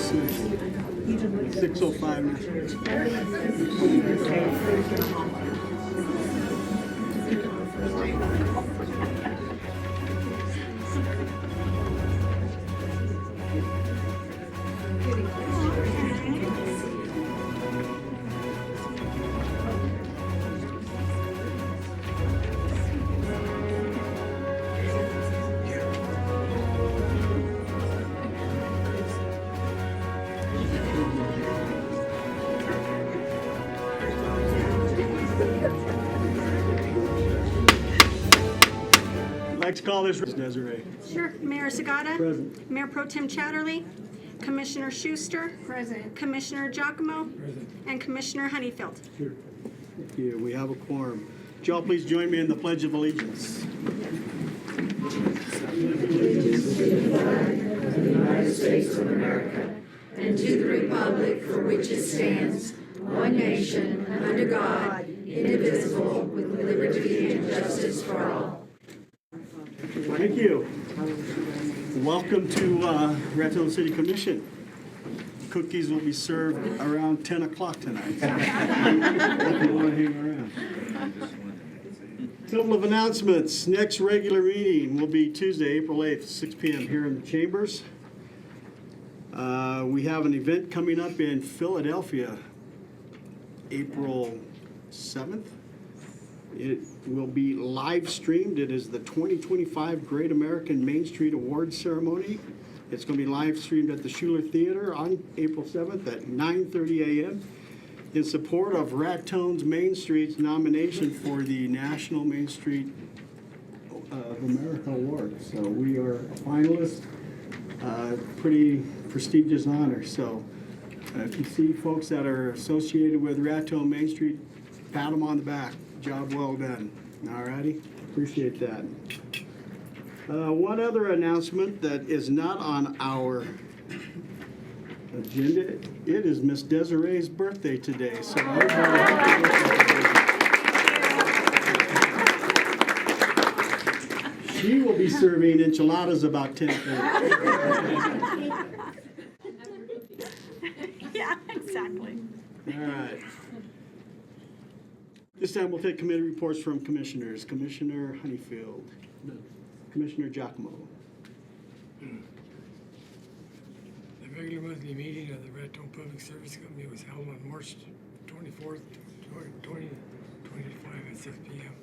6:05 now. I'd like to call this Desiree. Sure. Mayor Sagata. Present. Mayor Pro Tem Chatterley. Commissioner Schuster. Present. Commissioner Giacomo. Present. And Commissioner Honeyfield. Sure. Thank you. We have a quorum. Would y'all please join me in the Pledge of Allegiance? Allegiance to the flag of the United States of America and to the republic for which it stands, one nation, under God, indivisible, with liberty and justice for all. Thank you. Welcome to Raton City Commission. Cookies will be served around 10 o'clock tonight. If you want to hang around. Couple of announcements. Next regular meeting will be Tuesday, April 8th, 6 p.m. here in the chambers. We have an event coming up in Philadelphia, April 7th. It will be live streamed. It is the 2025 Great American Main Street Awards Ceremony. It's going to be live streamed at the Schuler Theater on April 7th at 9:30 a.m. in support of Raton's Main Street's nomination for the National Main Street of America Award. So we are finalists. Pretty prestigious honor. So if you see folks that are associated with Raton Main Street, pat them on the back. Job well done. All righty. Appreciate that. One other announcement that is not on our agenda, it is Miss Desiree's birthday today. So she will be serving enchiladas about 10:30. Yeah, exactly. All right. This time we'll take committee reports from commissioners. Commissioner Honeyfield. No. Commissioner Giacomo. The regular monthly meeting of the Raton Public Service Company was held on March 24th, 2025 at 6 p.m.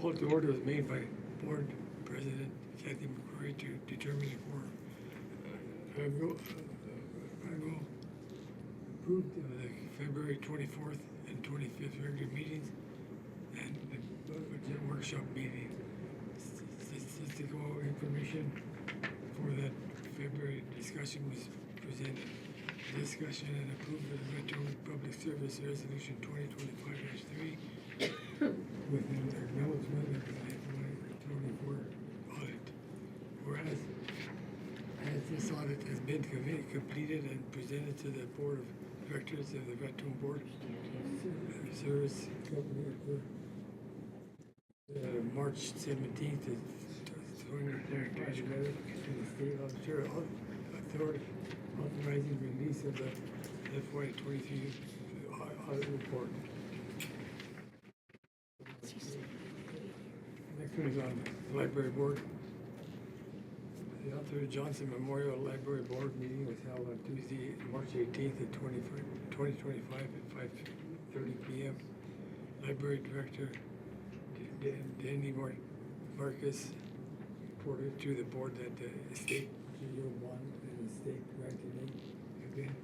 Call to order was made by Board President Kathy McCrory to determine if I will approve the February 24th and 25th regular meetings and the budget workshop meeting. Statistical information for that February discussion was presented. Discussion and approval of the Raton Public Service Resolution 2025-3 with an acknowledgement of the FY24 audit. Whereas, as this audit has been completed and presented to the Board of Directors of the Raton Board Service Company March 17th, authorizing release of the FY23 audit report. Next one is on the library board. The Arthur Johnson Memorial Library Board meeting was held on Tuesday, March 18th at 2025 at 5:30 p.m. Library Director Danny Marcus reported to the board that the estate GO bond and estate granting have been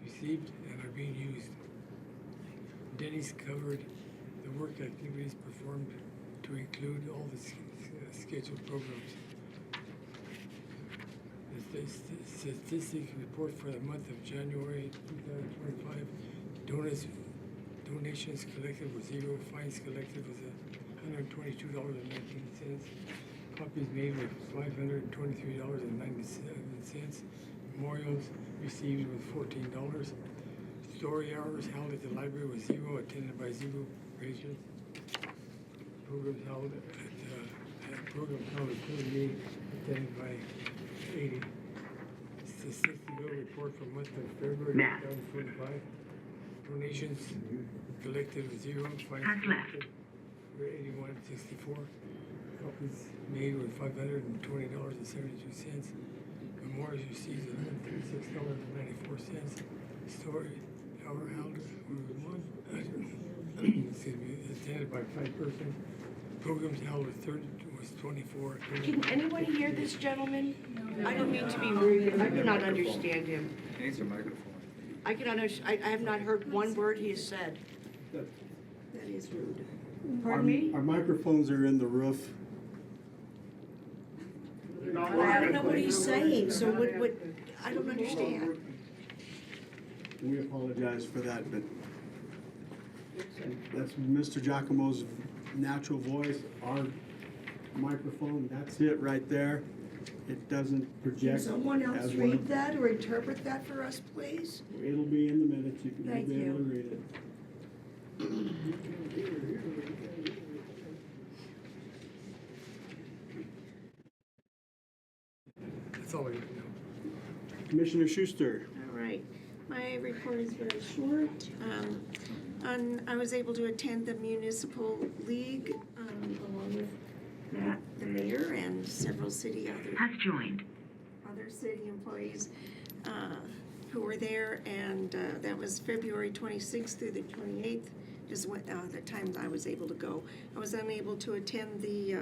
received and are being used. Denny's covered the work activities performed to include all the scheduled programs. The statistic report for the month of January 2025, donations collected was 0, fines collected was $122.19. Copies made were $523.97. Memorials received was $14. Story hours held at the library was 0, attended by 0 patrons. Programs held at the attended by 80. statistical report for month of February 2025. Donations collected of 0, fines collected were 81.64. Copies made were $520.72. Memorials received $136.94. Story hour held were attended by 5 persons. Programs held was 24. Can anyone hear this gentleman? I don't mean to be rude, I cannot understand him. Needs a microphone. I have not heard one word he has said. That is rude. Pardon me? Our microphones are in the roof. I don't know what he's saying, so what, I don't understand. We apologize for that, but that's Mr. Giacomo's natural voice. Our microphone, that's it right there. It doesn't project. Can someone else as read one. that or interpret that for us, please? It'll be in the minutes. You can Thank be able to you. read it. That's all I got to know. Commissioner Schuster. All right, my report is very short. I was able to attend the municipal league along with Matt, the mayor, and several other city employees who were there, and that was February 26th through the 28th is when, the time I was able to go. I was unable to attend the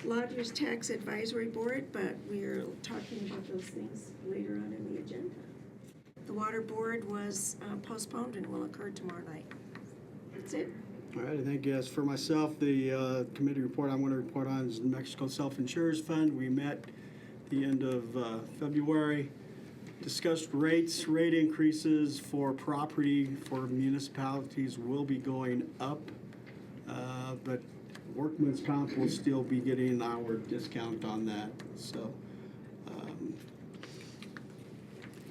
Lodgers Tax Advisory Board, but we're talking about those things later on in the agenda. The Water Board was postponed and will occur tomorrow night. That's it. All right, I think as for myself, the committee report I want to report on is New Mexico Self-Insurers Fund. We met the end of February, discussed rate increases for property for municipalities will be going up, but workman's comp will still be getting our discount on that. So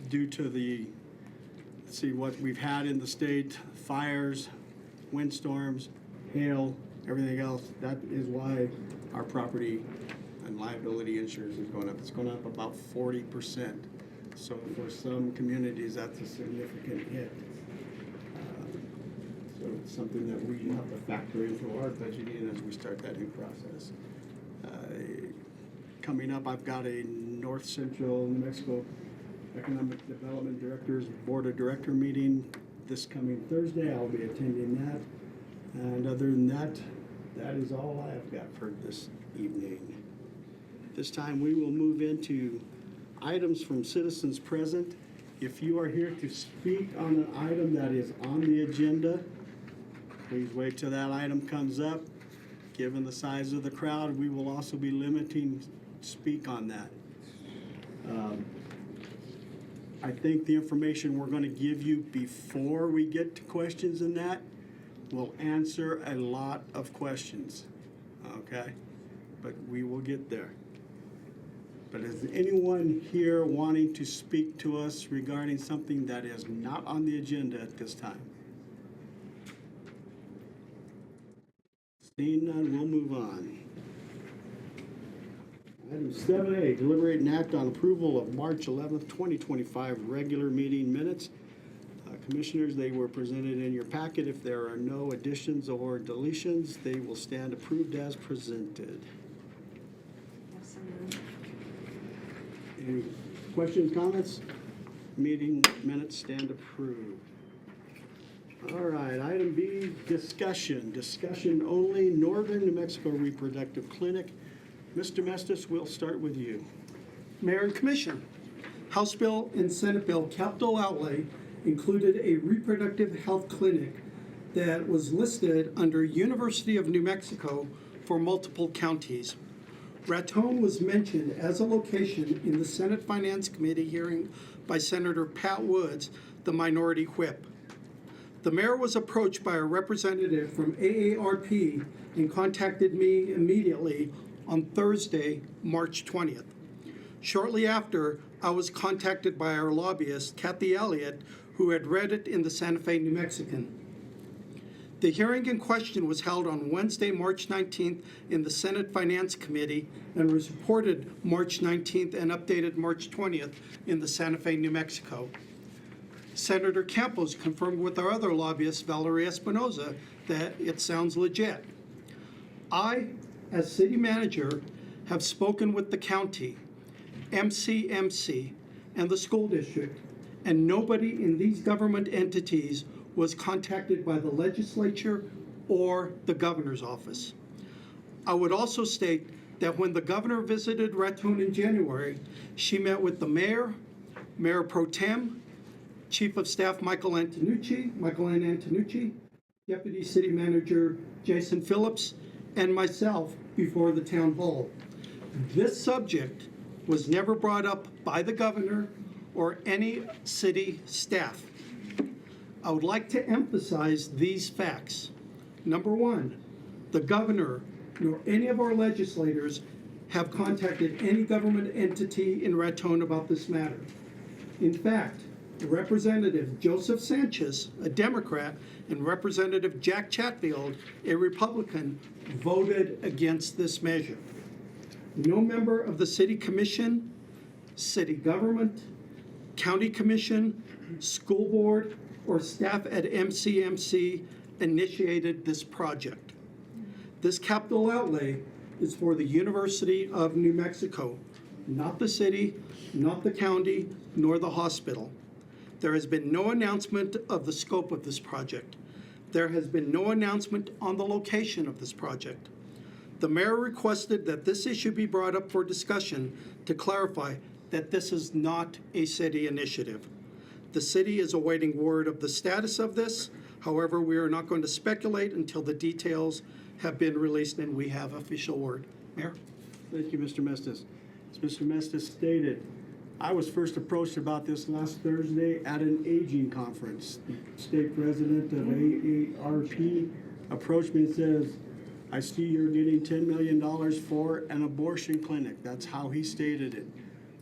due to the, let's see what we've had in the state, fires, windstorms, hail, everything else, that is why our property and liability insurance is going up. It's going up about 40%. So for some communities, that's a significant hit. So it's something that we have to factor into our budgeting as we start that new process. Coming up, I've got a North Central New Mexico Economic Development Directors Board of Director meeting this coming Thursday. I'll be attending that. And other than that, that is all I have got for this evening. This time we will move into items from citizens present. If you are here to speak on an item that is on the agenda, please wait till that item comes up. Given the size of the crowd, we will also be limiting speak on that. I think the information we're going to give you before we get to questions in that will answer a lot of questions, okay? But we will get there. But is anyone here wanting to speak to us regarding something that is not on the agenda at this time? Seeing none, we'll move on. Item 7A, deliberate and act on approval of March 11th, 2025 regular meeting minutes. Commissioners, they were presented in your packet. If there are no additions or deletions, they will stand approved as presented. Any questions, comments? Meeting minutes stand approved. All right, item B, discussion. Discussion only, Northern New Mexico Reproductive Clinic. Mr. Mestis, we'll start with you. Mayor and Commission, House Bill and Senate Bill capital outlay included a reproductive health clinic that was listed under University of New Mexico for multiple counties. Raton was mentioned as a location in the Senate Finance Committee hearing by Senator Pat Woods, the minority whip. The mayor was approached by a representative from AARP and contacted me immediately on Thursday, March 20th. Shortly after, I was contacted by our lobbyist, Kathy Elliott, who had read it in the Santa Fe New Mexican. The hearing in question was held on Wednesday, March 19th in the Senate Finance Committee and was reported March 19th and updated March 20th in the Santa Fe, New Mexico. Senator Campos confirmed with our other lobbyist, Valerie Espinoza, that it sounds legit. I, as city manager, have spoken with the county, MCMC, and the school district, and nobody in these government entities was contacted by the legislature or the governor's office. I would also state that when the governor visited Raton in January, she met with the mayor, Mayor Pro Tem, Chief of Staff Michael N. Antonucci, Deputy City Manager Jason Phillips, and myself before the town hall. This subject was never brought up by the governor or any city staff. I would like to emphasize these facts. Number one, the governor nor any of our legislators have contacted any government entity in Raton about this matter. In fact, Representative Joseph Sanchez, a Democrat, and Representative Jack Chatfield, a Republican, voted against this measure. No member of the City Commission, city government, county commission, school board, or staff at MCMC initiated this project. This capital outlay is for the University of New Mexico, not the city, not the county, nor the hospital. There has been no announcement of the scope of this project. There has been no announcement on the location of this project. The mayor requested that this issue be brought up for discussion to clarify that this is not a city initiative. The city is awaiting word of the status of this. However, we are not going to speculate until the details have been released and we have official word. Mayor? Thank you, Mr. Mestis. As Mr. Mestis stated, I was first approached about this last Thursday at an aging conference. The state president of AARP approached me and says, I see you're getting $10 million for an abortion clinic. That's how he stated it.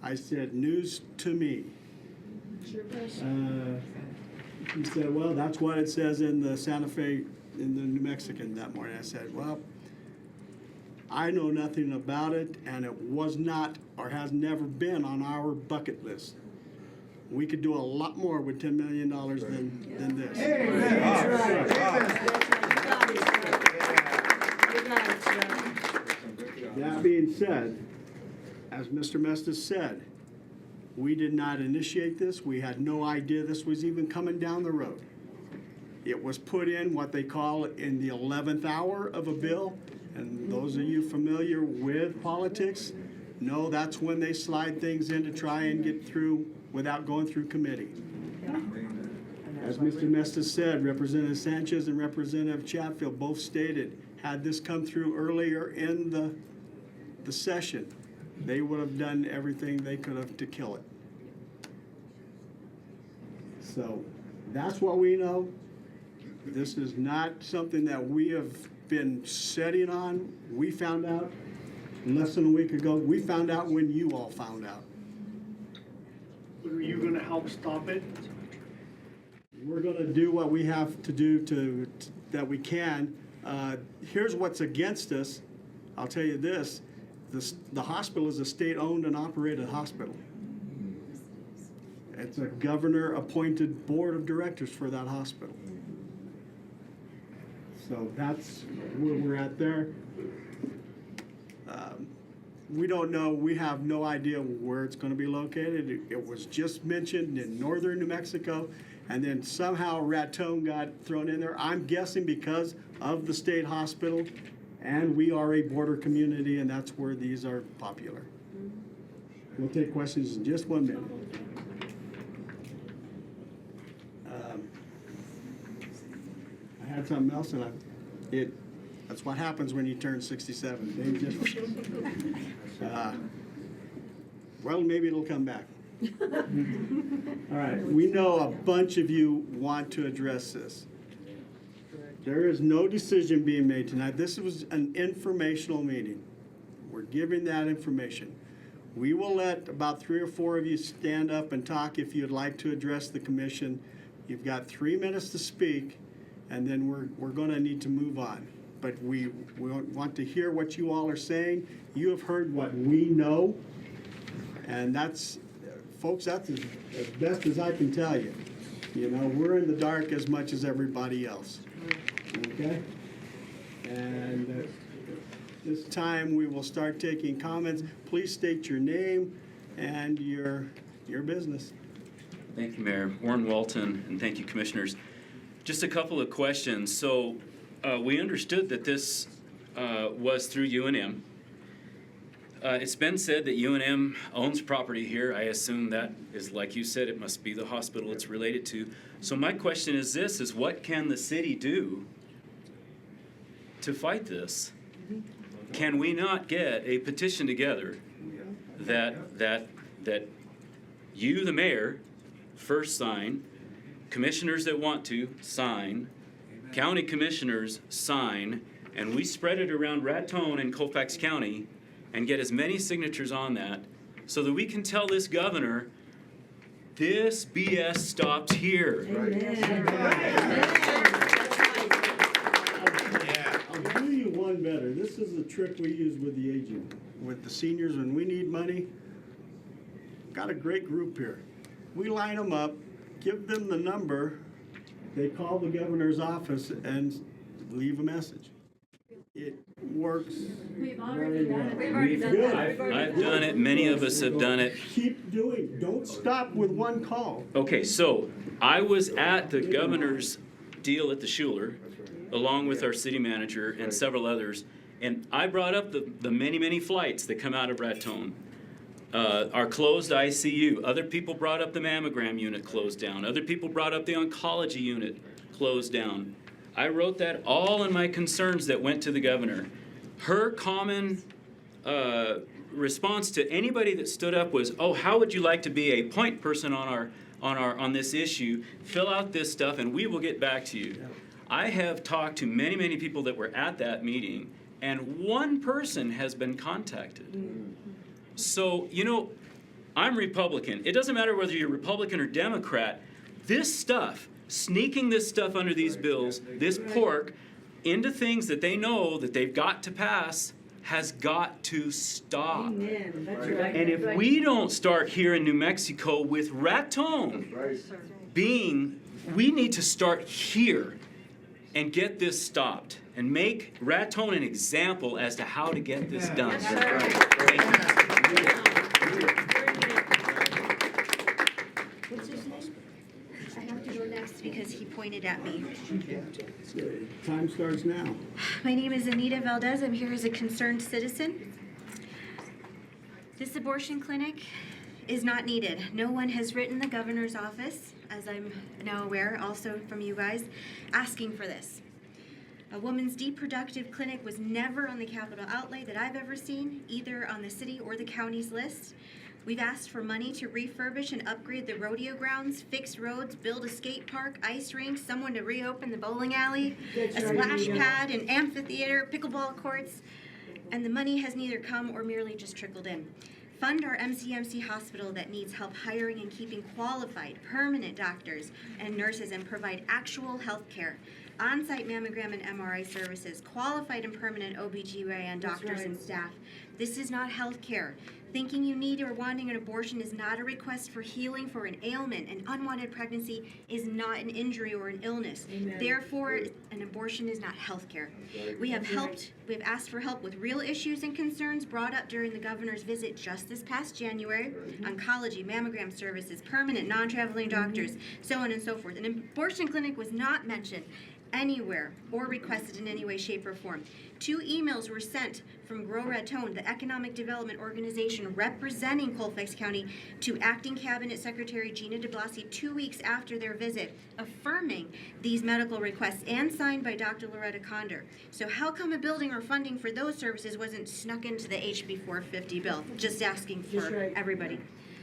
I said, news to me. He said, well, that's what it says in the Santa Fe, in the New Mexican that morning. I said, well, I know nothing about it, and it was not or has never been on our bucket list. We could do a lot more with $10 million than this. That being said, as Mr. Mestis said, we did not initiate this. We had no idea this was even coming down the road. It was put in what they call in the 11th hour of a bill. And those of you familiar with politics know that's when they slide things in to try and get through without going through committee. As Mr. Mestis said, Representative Sanchez and Representative Chatfield both stated, had this come through earlier in the session, they would have done everything they could have to kill it. So that's what we know. This is not something that we have been setting on. We found out less than a week ago. We found out when you all found out. Are you going to help stop it? We're going to do what we have to do that we can. Here's what's against us. I'll tell you this. The hospital is a state-owned and operated hospital. It's a governor-appointed board of directors for that hospital. So that's where we're at there. We don't know. We have no idea where it's going to be located. It was just mentioned in northern New Mexico, and then somehow Raton got thrown in there. I'm guessing because of the state hospital, and we are a border community, and that's where these are popular. We'll take questions in just 1 minute. I had something else, and that's what happens when you turn 67. They just, well, maybe it'll come back. All right, we know a bunch of you want to address this. There is no decision being made tonight. This was an informational meeting. We're giving that information. We will let about 3 or 4 of you stand up and talk if you'd like to address the commission. You've got 3 minutes to speak, and then we're going to need to move on. But we want to hear what you all are saying. You have heard what we know, and that's, folks, that's as best as I can tell you. You know, we're in the dark as much as everybody else. Okay? And this time we will start taking comments. Please state your name and your business. Thank you, Mayor. Warren Walton, and thank you, Commissioners. Just a couple of questions. So we understood that this was through UNM. It's been said that UNM owns property here. I assume that is, like you said, it must be the hospital it's related to. So my question is this, is what can the city do to fight this? Can we not get a petition together that you, the mayor, first sign, commissioners that want to sign, county commissioners sign, and we spread it around Raton and Colfax County and get as many signatures on that so that we can tell this governor, this BS stopped here. I'll do you one better. This is the trick we use with the aging. With the seniors, when we need money, got a great group here. We line them up, give them the number, they call the governor's office and leave a message. It works. We've already done it. We've done it. I've done it. Many of us have done it. Keep doing. Don't stop with one call. Okay, so I was at the governor's deal at the Schuler, along with our city manager and several others, and I brought up the many, many flights that come out of Raton. Our closed ICU. Other people brought up the mammogram unit closed down. Other people brought up the oncology unit closed down. I wrote that all in my concerns that went to the governor. Her common response to anybody that stood up was, "Oh, how would you like to be a point person on this issue? Fill out this stuff, and we will get back to you." I have talked to many, many people that were at that meeting, and one person has been contacted. So, you know, I'm Republican. It doesn't matter whether you're Republican or Democrat. This stuff, sneaking this stuff under these bills, this pork, into things that they know that they've got to pass, has got to stop. And if we don't start here in New Mexico with Raton we need to start here and get this stopped and make Raton an example as to how to get this done. Thank you. What's his name? I have to go next because he pointed at me. Time starts now. My name is Anita Valdez. I'm here as a concerned citizen. This abortion clinic is not needed. No one has written the governor's office, as I'm now aware, also from you guys, asking for this. A woman's reproductive clinic was never on the capital outlay that I've ever seen, either on the city or the county's list. We've asked for money to refurbish and upgrade the rodeo grounds, fix roads, build a skate park, ice rink, someone to reopen the bowling alley, a splash pad, an amphitheater, pickleball courts, and the money has neither come or merely just trickled in. Fund our MCMC hospital that needs help hiring and keeping qualified, permanent doctors and nurses and provide actual health care. On-site mammogram and MRI services, qualified and permanent OBGYN doctors and staff. This is not health care. Thinking you need or wanting an abortion is not a request for healing for an ailment. An unwanted pregnancy is not an injury or an illness. Amen. Therefore, an abortion is not health care. We have asked for help with real issues and concerns brought up during the governor's visit just this past January. Oncology, mammogram services, permanent non-traveling doctors, so on and so forth. An abortion clinic was not mentioned anywhere or requested in any way, shape, or form. 2 emails were sent from Grow Raton, the economic development organization representing Colfax County, to Acting Cabinet Secretary Gina de Blasi 2 weeks after their visit, affirming these medical requests and signed by Dr. Loretta Condor. So how come a building or funding for those services wasn't snuck into the HB 450 bill? Just asking for everybody.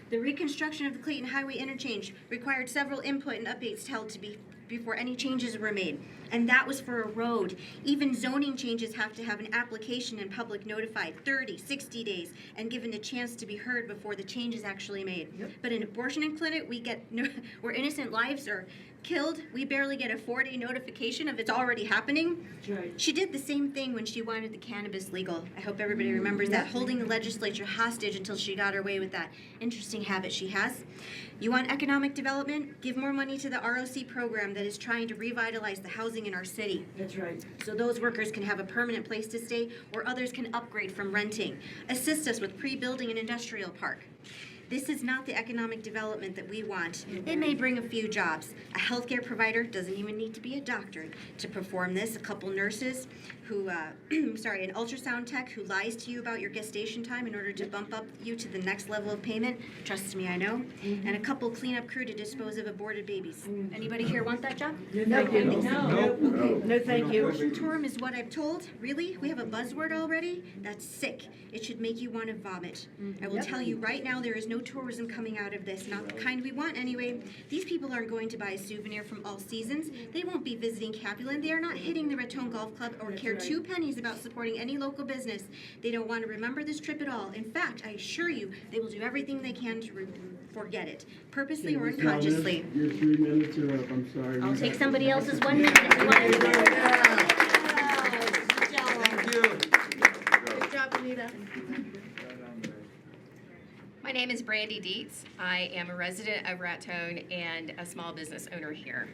The reconstruction of the Clayton Highway interchange required several input and updates held to be before any changes were made, and that was for a road. Even zoning changes have to have an application and public notified 30, 60 days and given a chance to be heard before the change is actually made. But in abortion clinic, where innocent lives are killed, we barely get a 4-day notification of it's already happening. She did the same thing when she wanted the cannabis legal. I hope everybody remembers that, holding the legislature hostage until she got her way with that interesting habit she has. You want economic development? Give more money to the ROC program that is trying to revitalize the housing in our city. That's right. So those workers can have a permanent place to stay or others can upgrade from renting. Assist us with pre-building an industrial park. This is not the economic development that we want. It may bring a few jobs. A healthcare provider doesn't even need to be a doctor to perform this. A couple nurses who, an ultrasound tech who lies to you about your gestation time in order to bump up you to the next level of payment. Trust me, I know. And a couple cleanup crew to dispose of aborted babies. Anybody here want that job? No, thank you. No, thank you. Working tourism is what I'm told. Really? We have a buzzword already? That's sick. It should make you want to vomit. I will tell you right now, there is no tourism coming out of this. Not the kind we want anyway. These people aren't going to buy a souvenir from All Seasons. They won't be visiting Capulan. They are not hitting the Raton Golf Club or care 2 pennies about supporting any local business. They don't want to remember this trip at all. In fact, I assure you, they will do everything they can to forget it, purposely or unconsciously. Your 3 minutes are up, I'm sorry. I'll take somebody else's 1 minute if you want. Thank you. Good job, Anita. My name is Brandy Dietz. I am a resident of Raton and a small business owner here.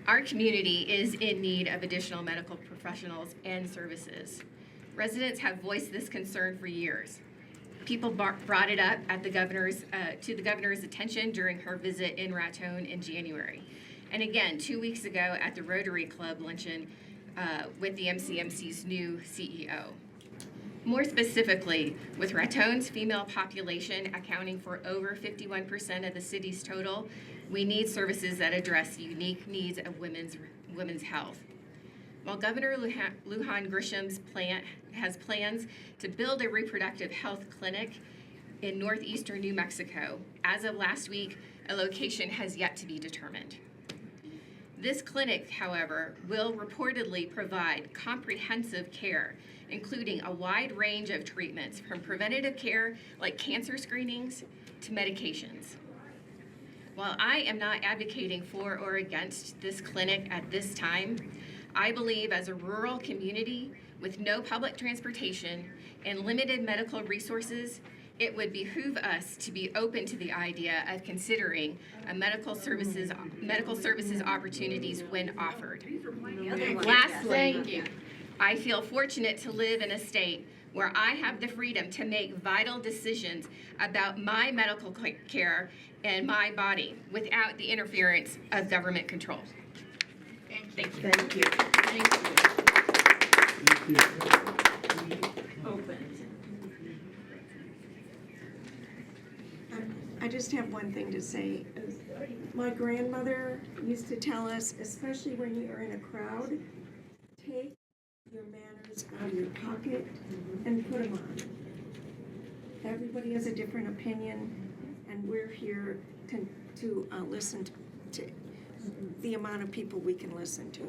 Our community is in need of additional medical professionals and services. Residents have voiced this concern for years. People brought it up at to the governor's attention during her visit in Raton in January. And again, 2 weeks ago at the Rotary Club luncheon with the MCMC's new CEO. More specifically, with Raton's female population accounting for over 51% of the city's total, we need services that address the unique needs of women's health. While Governor Lujan Grisham's has plans to build a reproductive health clinic in northeastern New Mexico, as of last week, a location has yet to be determined. This clinic, however, will reportedly provide comprehensive care, including a wide range of treatments from preventative care like cancer screenings to medications. While I am not advocating for or against this clinic at this time, I believe as a rural community with no public transportation and limited medical resources, it would behoove us to be open to the idea of considering a medical services opportunities when offered. Lastly, I feel fortunate to live in a state where I have the freedom to make vital decisions about my medical care and my body without the interference of government control. Thank you. Thank you. Thank you. I just have one thing to say. My grandmother used to tell us, especially when you're in a crowd, take your manners out of your pocket and put them on. Everybody has a different opinion, and we're here to listen to the amount of people we can listen to.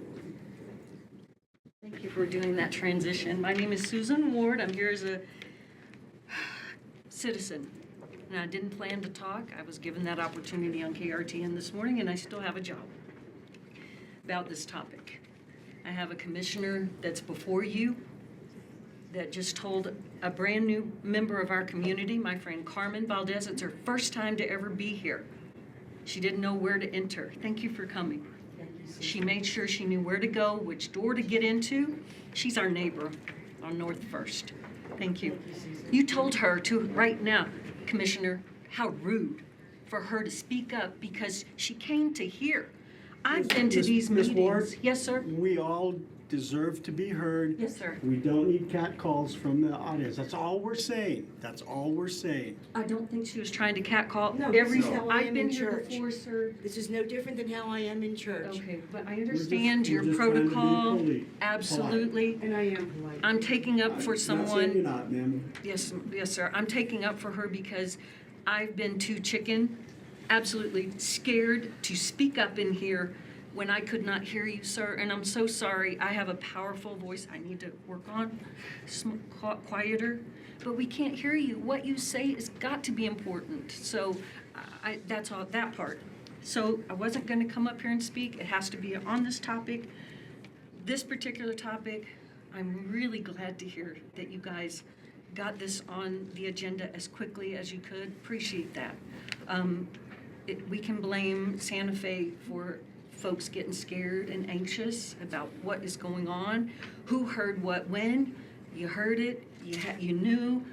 Thank you for doing that transition. My name is Susan Ward. I'm here as a citizen. And I didn't plan to talk. I was given that opportunity on KRTN this morning, and I still have a job about this topic. I have a commissioner that's before you that just told a brand new member of our community, my friend Carmen Valdez, it's her first time to ever be here. She didn't know where to enter. Thank you for coming. She made sure she knew where to go, which door to get into. She's our neighbor on North First. Thank you. You told her to, right now, Commissioner, how rude for her to speak up because she came to hear. I've been to these Ms. meetings. Ward, Yes, sir. we all deserve to be heard. Yes, sir. We don't need catcalls from the audience. That's all we're saying. That's all we're saying. I don't think she was trying to catcall. No, this is how I I've am been in here church. before, sir. This is no different than how I am in church. Okay, but I understand your we're just trying to be protocol. polite. Absolutely. And I am polite. I'm taking up for I'm not saying someone. you're not, ma'am. Yes, yes, sir. I'm taking up for her because I've been too chicken, absolutely scared to speak up in here when I could not hear you, sir, and I'm so sorry. I have a powerful voice I need to work on, quieter, but we can't hear you. What you say has got to be important. So that's all, that part. So I wasn't going to come up here and speak. It has to be on this topic. This particular topic, I'm really glad to hear that you guys got this on the agenda as quickly as you could. Appreciate that. We can blame Santa Fe for folks getting scared and anxious about what is going on, who heard what when. You heard it, you knew.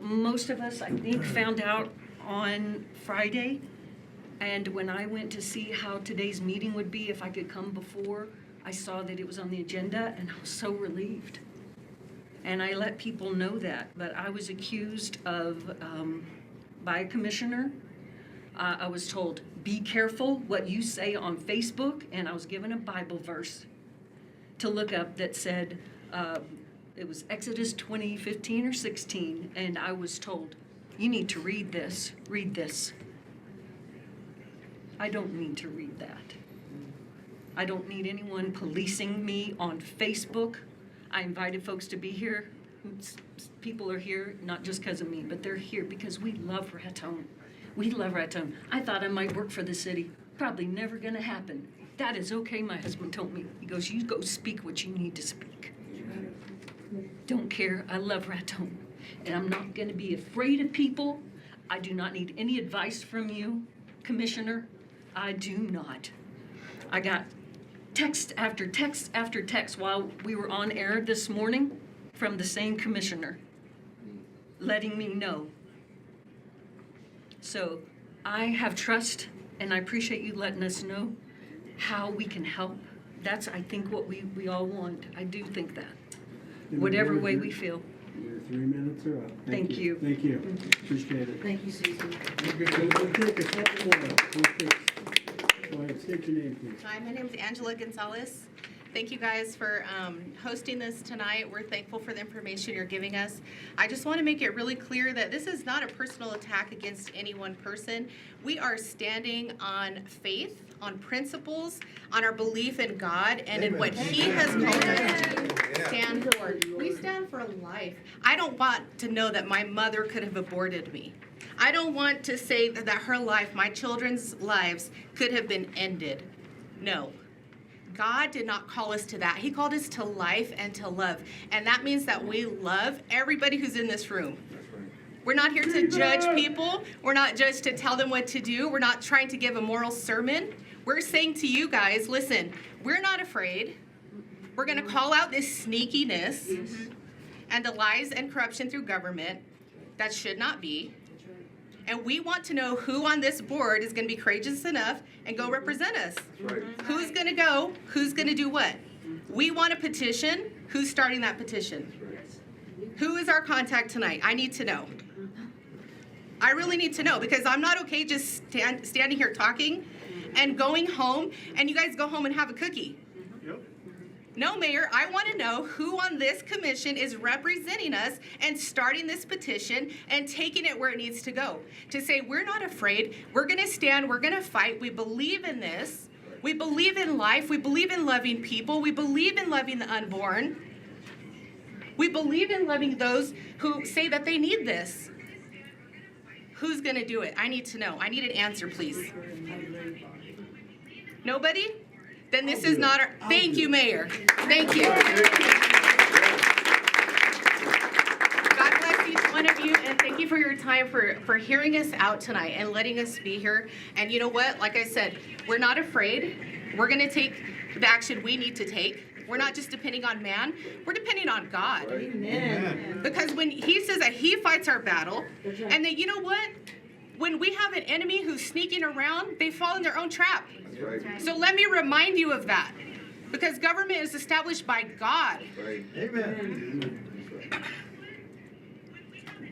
Most of us, I think, found out on Friday. And when I went to see how today's meeting would be, if I could come before, I saw that it was on the agenda, and I was so relieved. And I let people know that. But I was accused of, by a commissioner, I was told, be careful what you say on Facebook, and I was given a Bible verse to look up that said, it was Exodus 20:15 or 16, and I was told, you need to read this, read this. I don't need to read that. I don't need anyone policing me on Facebook. I invited folks to be here. People are here not just because of me, but they're here because we love Raton. We love Raton. I thought I might work for the city. Probably never gonna happen. That is okay, my husband told me. He goes, you go speak what you need to speak. Don't care, I love Raton. And I'm not gonna be afraid of people. I do not need any advice from you, Commissioner. I do not. I got text after text after text while we were on air this morning from the same commissioner, letting me know. So I have trust, and I appreciate you letting us know how we can help. That's, I think, what we all want. I do think that. Whatever way we feel. Your 3 minutes are up. Thank you. Thank you. Appreciate it. Thank you, Susan. We'll take a couple more. Go ahead, state your name, please. Hi, my name is Angela Gonzalez. Thank you guys for hosting this tonight. We're thankful for the information you're giving us. I just want to make it really clear that this is not a personal attack against any one person. We are standing on faith, on principles, on our belief in God and in what He has called us to stand for. We stand for life. I don't want to know that my mother could have aborted me. I don't want to say that her life, my children's lives, could have been ended. No. God did not call us to that. He called us to life and to love. And that means that we love everybody who's in this room. We're not here to judge people. We're not just to tell them what to do. We're not trying to give a moral sermon. We're saying to you guys, listen, we're not afraid. We're going to call out this sneakiness and the lies and corruption through government that should not be. And we want to know who on this board is going to be courageous enough and go represent us. Right. Who's going to go? Who's going to do what? We want a petition. Who's starting that petition? Who is our contact tonight? I need to know. I really need to know, because I'm not okay just standing here talking and going home, and you guys go home and have a cookie. No, Mayor, I want to know who on this commission is representing us and starting this petition and taking it where it needs to go. To say, we're not afraid, we're going to stand, we're going to fight, we believe in this, we believe in life, we believe in loving people, we believe in loving the unborn, we believe in loving those who say that they need this. Who's going to do it? I need to know. I need an answer, please. Nobody? Then this is not our, thank you, Mayor. Thank you. God bless each one of you, and thank you for your time, for hearing us out tonight and letting us be here. And you know what? Like I said, we're not afraid. We're going to take the action we need to take. We're not just depending on man. We're depending on God. Amen. Because when He says that He fights our battle, and that, you know what? When we have an enemy who's sneaking around, they fall in their own trap. Right. So let me remind you of that. Because government is established by God. Right. Amen.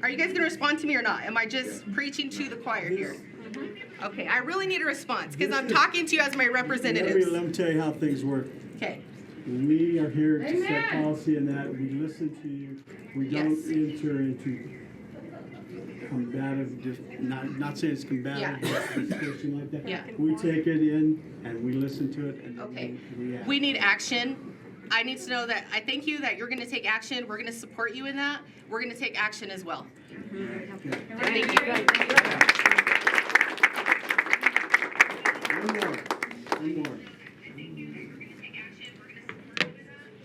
Are you guys going to respond to me or not? Am I just preaching to the choir here? Okay, I really need a response, because I'm talking to you as my representatives. Let me tell you how things work. Okay. We are here to set policy in that. We listen to you. We don't enter into combative, just not saying it's combative, discussion like that. Yeah. We take it in and we listen to it and we act. We need action. I need to know that, I thank you that you're going to take action. We're going to support you in that. We're going to take action as well. Thank you. One more.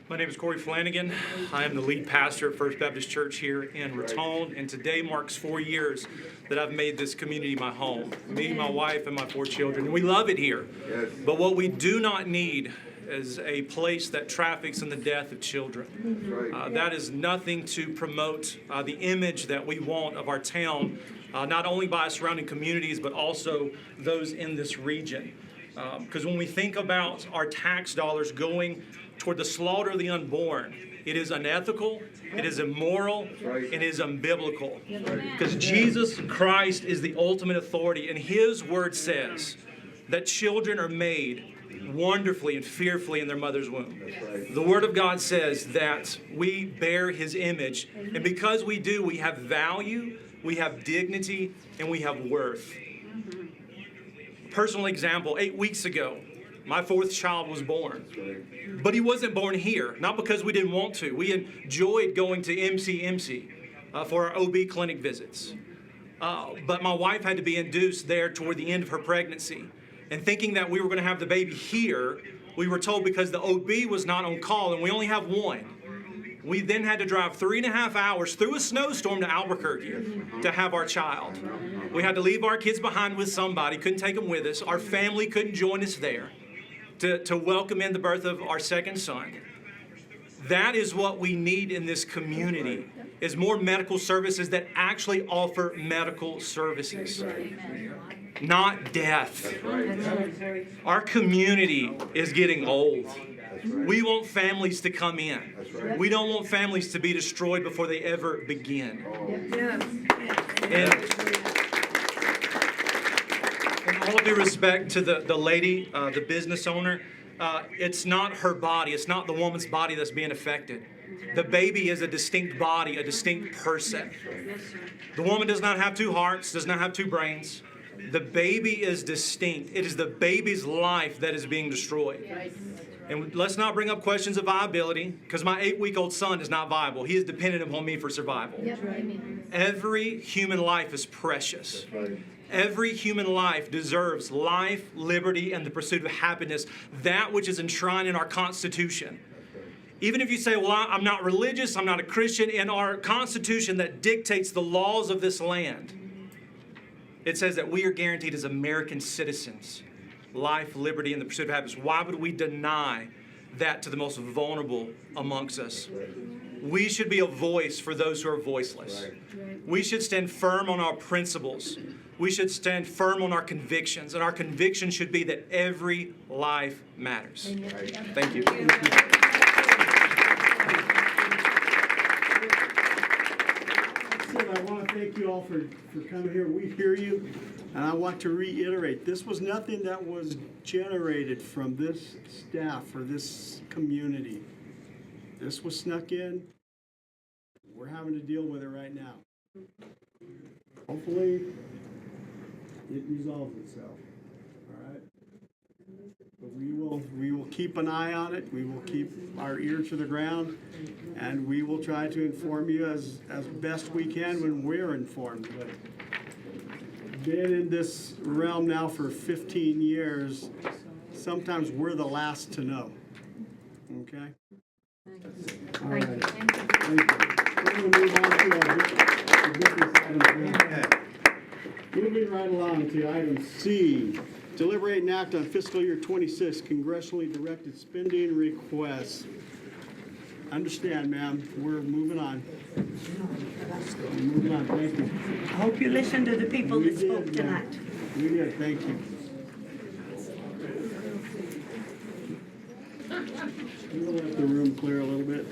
My name is Corey Flanagan. I am the lead pastor at First Baptist Church here in Raton, and today marks 4 years that I've made this community my home. Me, my wife, and my 4 children. We love it here. Yes. But what we do not need is a place that traffics in the death of children. That is nothing to promote the image that we want of our town, not only by our surrounding communities, but also those in this region. Because when we think about our tax dollars going toward the slaughter of the unborn, it is unethical, it is immoral, and it is unbiblical. Because Jesus Christ is the ultimate authority, and His word says that children are made wonderfully and fearfully in their mother's womb. The Word of God says that we bear His image, and because we do, we have value, we have dignity, and we have worth. Personal example, 8 weeks ago, my 4th child was born. But he wasn't born here, not because we didn't want to. We enjoyed going to MCMC for our OB clinic visits. But my wife had to be induced there toward the end of her pregnancy. And thinking that we were going to have the baby here, we were told because the OB was not on call and we only have one, we then had to drive 3.5 hours through a snowstorm to Albuquerque to have our child. We had to leave our kids behind with somebody, couldn't take them with us. Our family couldn't join us there to welcome in the birth of our 2nd son. That is what we need in this community, is more medical services that actually offer medical services, not death. Our community is getting old. We want families to come in. We don't want families to be destroyed before they ever begin. And in all due respect to the lady, the business owner, it's not her body. It's not the woman's body that's being affected. The baby is a distinct body, a distinct person. The woman does not have 2 hearts, does not have 2 brains. The baby is distinct. It is the baby's life that is being destroyed. And let's not bring up questions of viability, because my 8-week-old son is not viable. He is dependent upon me for survival. Every human life is precious. Every human life deserves life, liberty, and the pursuit of happiness, that which is enshrined in our Constitution. Even if you say, well, I'm not religious, I'm not a Christian, in our Constitution that dictates the laws of this land, it says that we are guaranteed as American citizens life, liberty, and the pursuit of happiness. Why would we deny that to the most vulnerable amongst us? We should be a voice for those who are voiceless. We should stand firm on our principles. We should stand firm on our convictions, and our conviction should be that every life matters. Thank you. I want to thank you all for coming here. We hear you, and I want to reiterate, this was nothing that was generated from this staff or this community. This was snuck in. We're having to deal with it right now. Hopefully, it resolves itself. All right? But we will keep an eye on it. We will keep our ear to the ground, and we will try to inform you as best we can when we're informed. But been in this realm now for 15 years, sometimes we're the last to know. Okay? All right. Thank you. We're going to move on to our business items. Moving right along to item C. Deliberate and act on fiscal year 26 congressionally directed spending requests. Understand, ma'am, we're moving on. We're moving on, thank you. I hope you listened to the people that spoke tonight. We did, thank you. We'll let the room clear a little bit.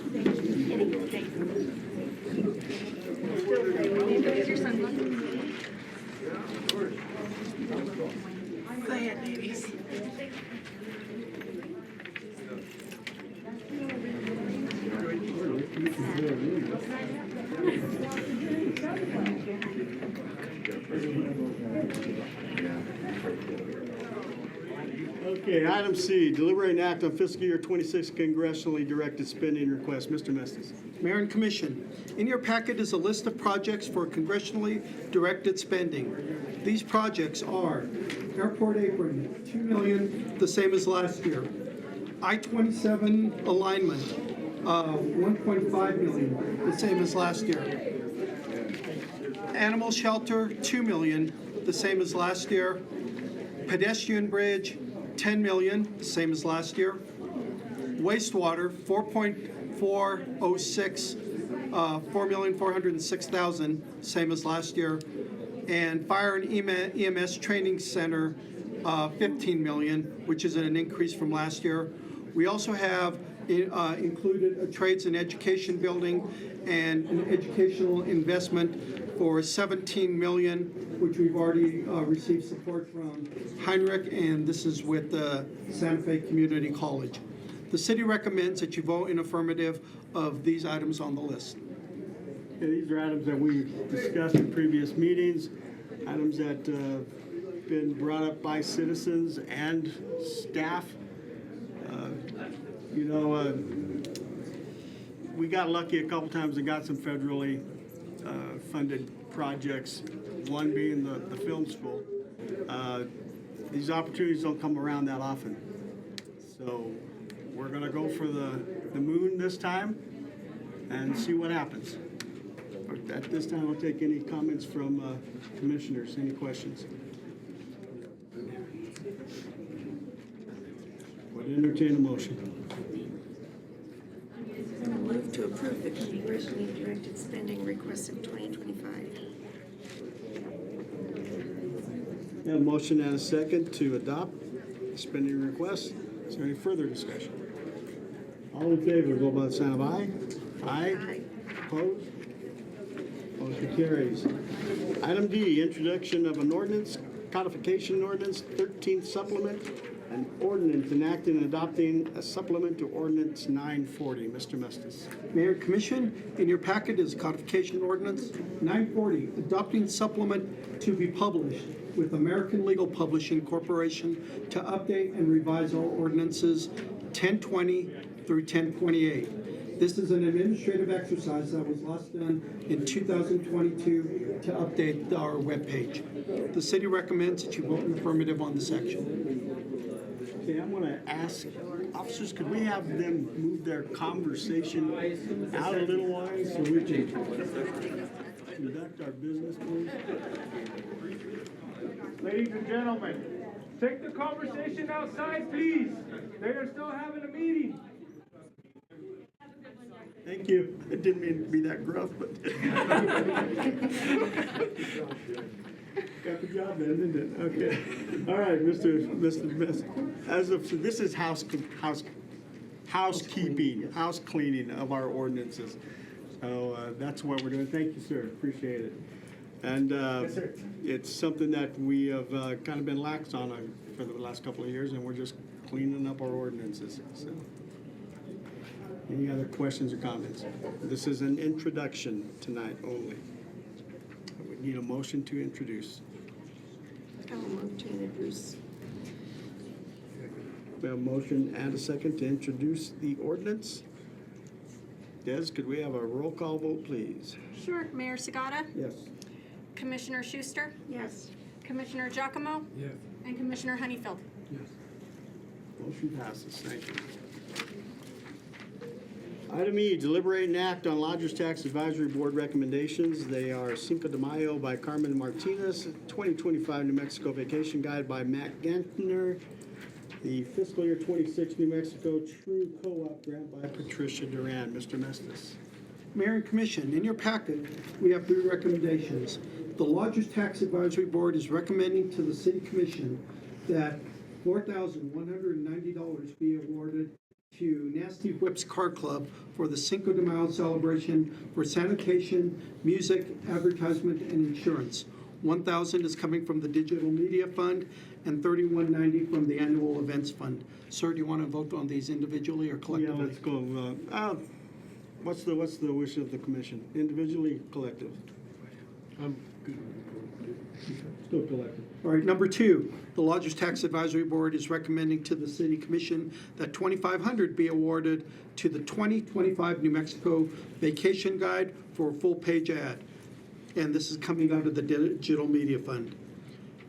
Go ahead, ladies. Okay, item C, deliberate and act on fiscal year 26 congressionally directed spending request. Mr. Mestis. Mayor and Commission, in your packet is a list of projects for congressionally directed spending. These projects are Airport apron, $2 million, the same as last year. I-27 alignment, $1.5 million, the same as last year. Animal shelter, $2 million, the same as last year. Pedestrian bridge, $10 million, the same as last year. Wastewater, 4.406, $4,406,000, same as last year. And fire and EMS training center, $15 million, which is an increase from last year. We also have included a trades and education building and an educational investment for $17 million, which we've already received support from Heinrich, and this is with Santa Fe Community College. The city recommends that you vote in affirmative of these items on the list. Yeah, these are items that we've discussed in previous meetings, items that have been brought up by citizens and staff. We got lucky a couple times and got some federally funded projects, one being the film school. These opportunities don't come around that often. So we're going to go for the moon this time and see what happens. At this time, I'll take any comments from commissioners. Any questions? Would entertain a motion. Move to approve the congressionally directed spending request of 2025. We have a motion and a second to adopt spending requests. Is there any further discussion? All in favor, vote by the sign of aye. Aye. Opposed? Motion carries. Item D, introduction of an ordinance, codification ordinance, 13th supplement, an ordinance enacting and adopting a supplement to ordinance 940. Mr. Mestis. Mayor and Commission, in your packet is codification ordinance 940, adopting supplement to be published with American Legal Publishing Corporation to update and revise our ordinances 1020 through 1028. This is an administrative exercise that was last done in 2022 to update our webpage. The city recommends that you vote in affirmative on the section. Okay, I'm going to ask officers, could we have them move their conversation out a little while so we can conduct our business, please? Ladies and gentlemen, take the conversation outside, please. They are still having a meeting. Thank you. I didn't mean to be that gruff, but. Got the job done, didn't it? Okay. All right, Mr. Best. So this is housekeeping, house cleaning of our ordinances. So that's what we're doing. Thank you, sir. Appreciate it. And Yes, sir. it's something that we have kind of been lax on for the last couple of years, and we're just cleaning up our ordinances. So, any other questions or comments? This is an introduction tonight only. We need a motion to introduce. I will move to introduce. We have a motion and a second to introduce the ordinance. Des, could we have a roll call vote, please? Sure. Mayor Sagata, Yes. Commissioner Schuster, Yes. Commissioner Giacomo, Yes. and Commissioner Honeyfield. Motion passes. Thank you. Item E, deliberate and act on Lodgers Tax Advisory Board recommendations. They are Cinco de Mayo by Carmen Martinez, 2025 New Mexico Vacation Guide by Matt Gantner, the fiscal year 26 New Mexico True Co-op grant by Patricia Duran. Mr. Mestis. Mayor and Commission, in your packet, we have three recommendations. The Lodgers Tax Advisory Board is recommending to the City Commission that $4,190 be awarded to Nasty Whips Car Club for the Cinco de Mayo celebration for sanitation, music, advertisement, and insurance. $1,000 is coming from the Digital Media Fund and $31.90 from the Annual Events Fund. Sir, do you want to vote on these individually or collectively? Yeah, let's go. What's the wish of the commission? Individually, collective? Still collective. All right, number two, the Lodgers Tax Advisory Board is recommending to the City Commission that $2,500 be awarded to the 2025 New Mexico Vacation Guide for a full-page ad. And this is coming out of the Digital Media Fund.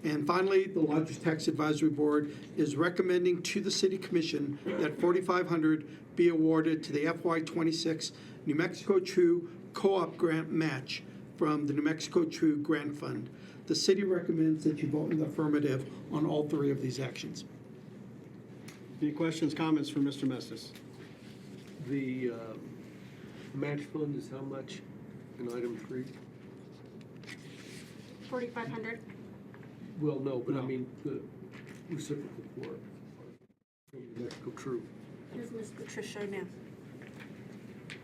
And finally, the Lodgers Tax Advisory Board is recommending to the City Commission that $4,500 be awarded to the FY26 New Mexico True Co-op Grant Match from the New Mexico True Grant Fund. The city recommends that you vote in the affirmative on all three of these actions. Any questions, comments for Mr. Mestis? The match fund is how much in item 3? 4,500. Well, no, but I No. mean the reciprocal for it from New Mexico True. Here's Ms. Patricia now.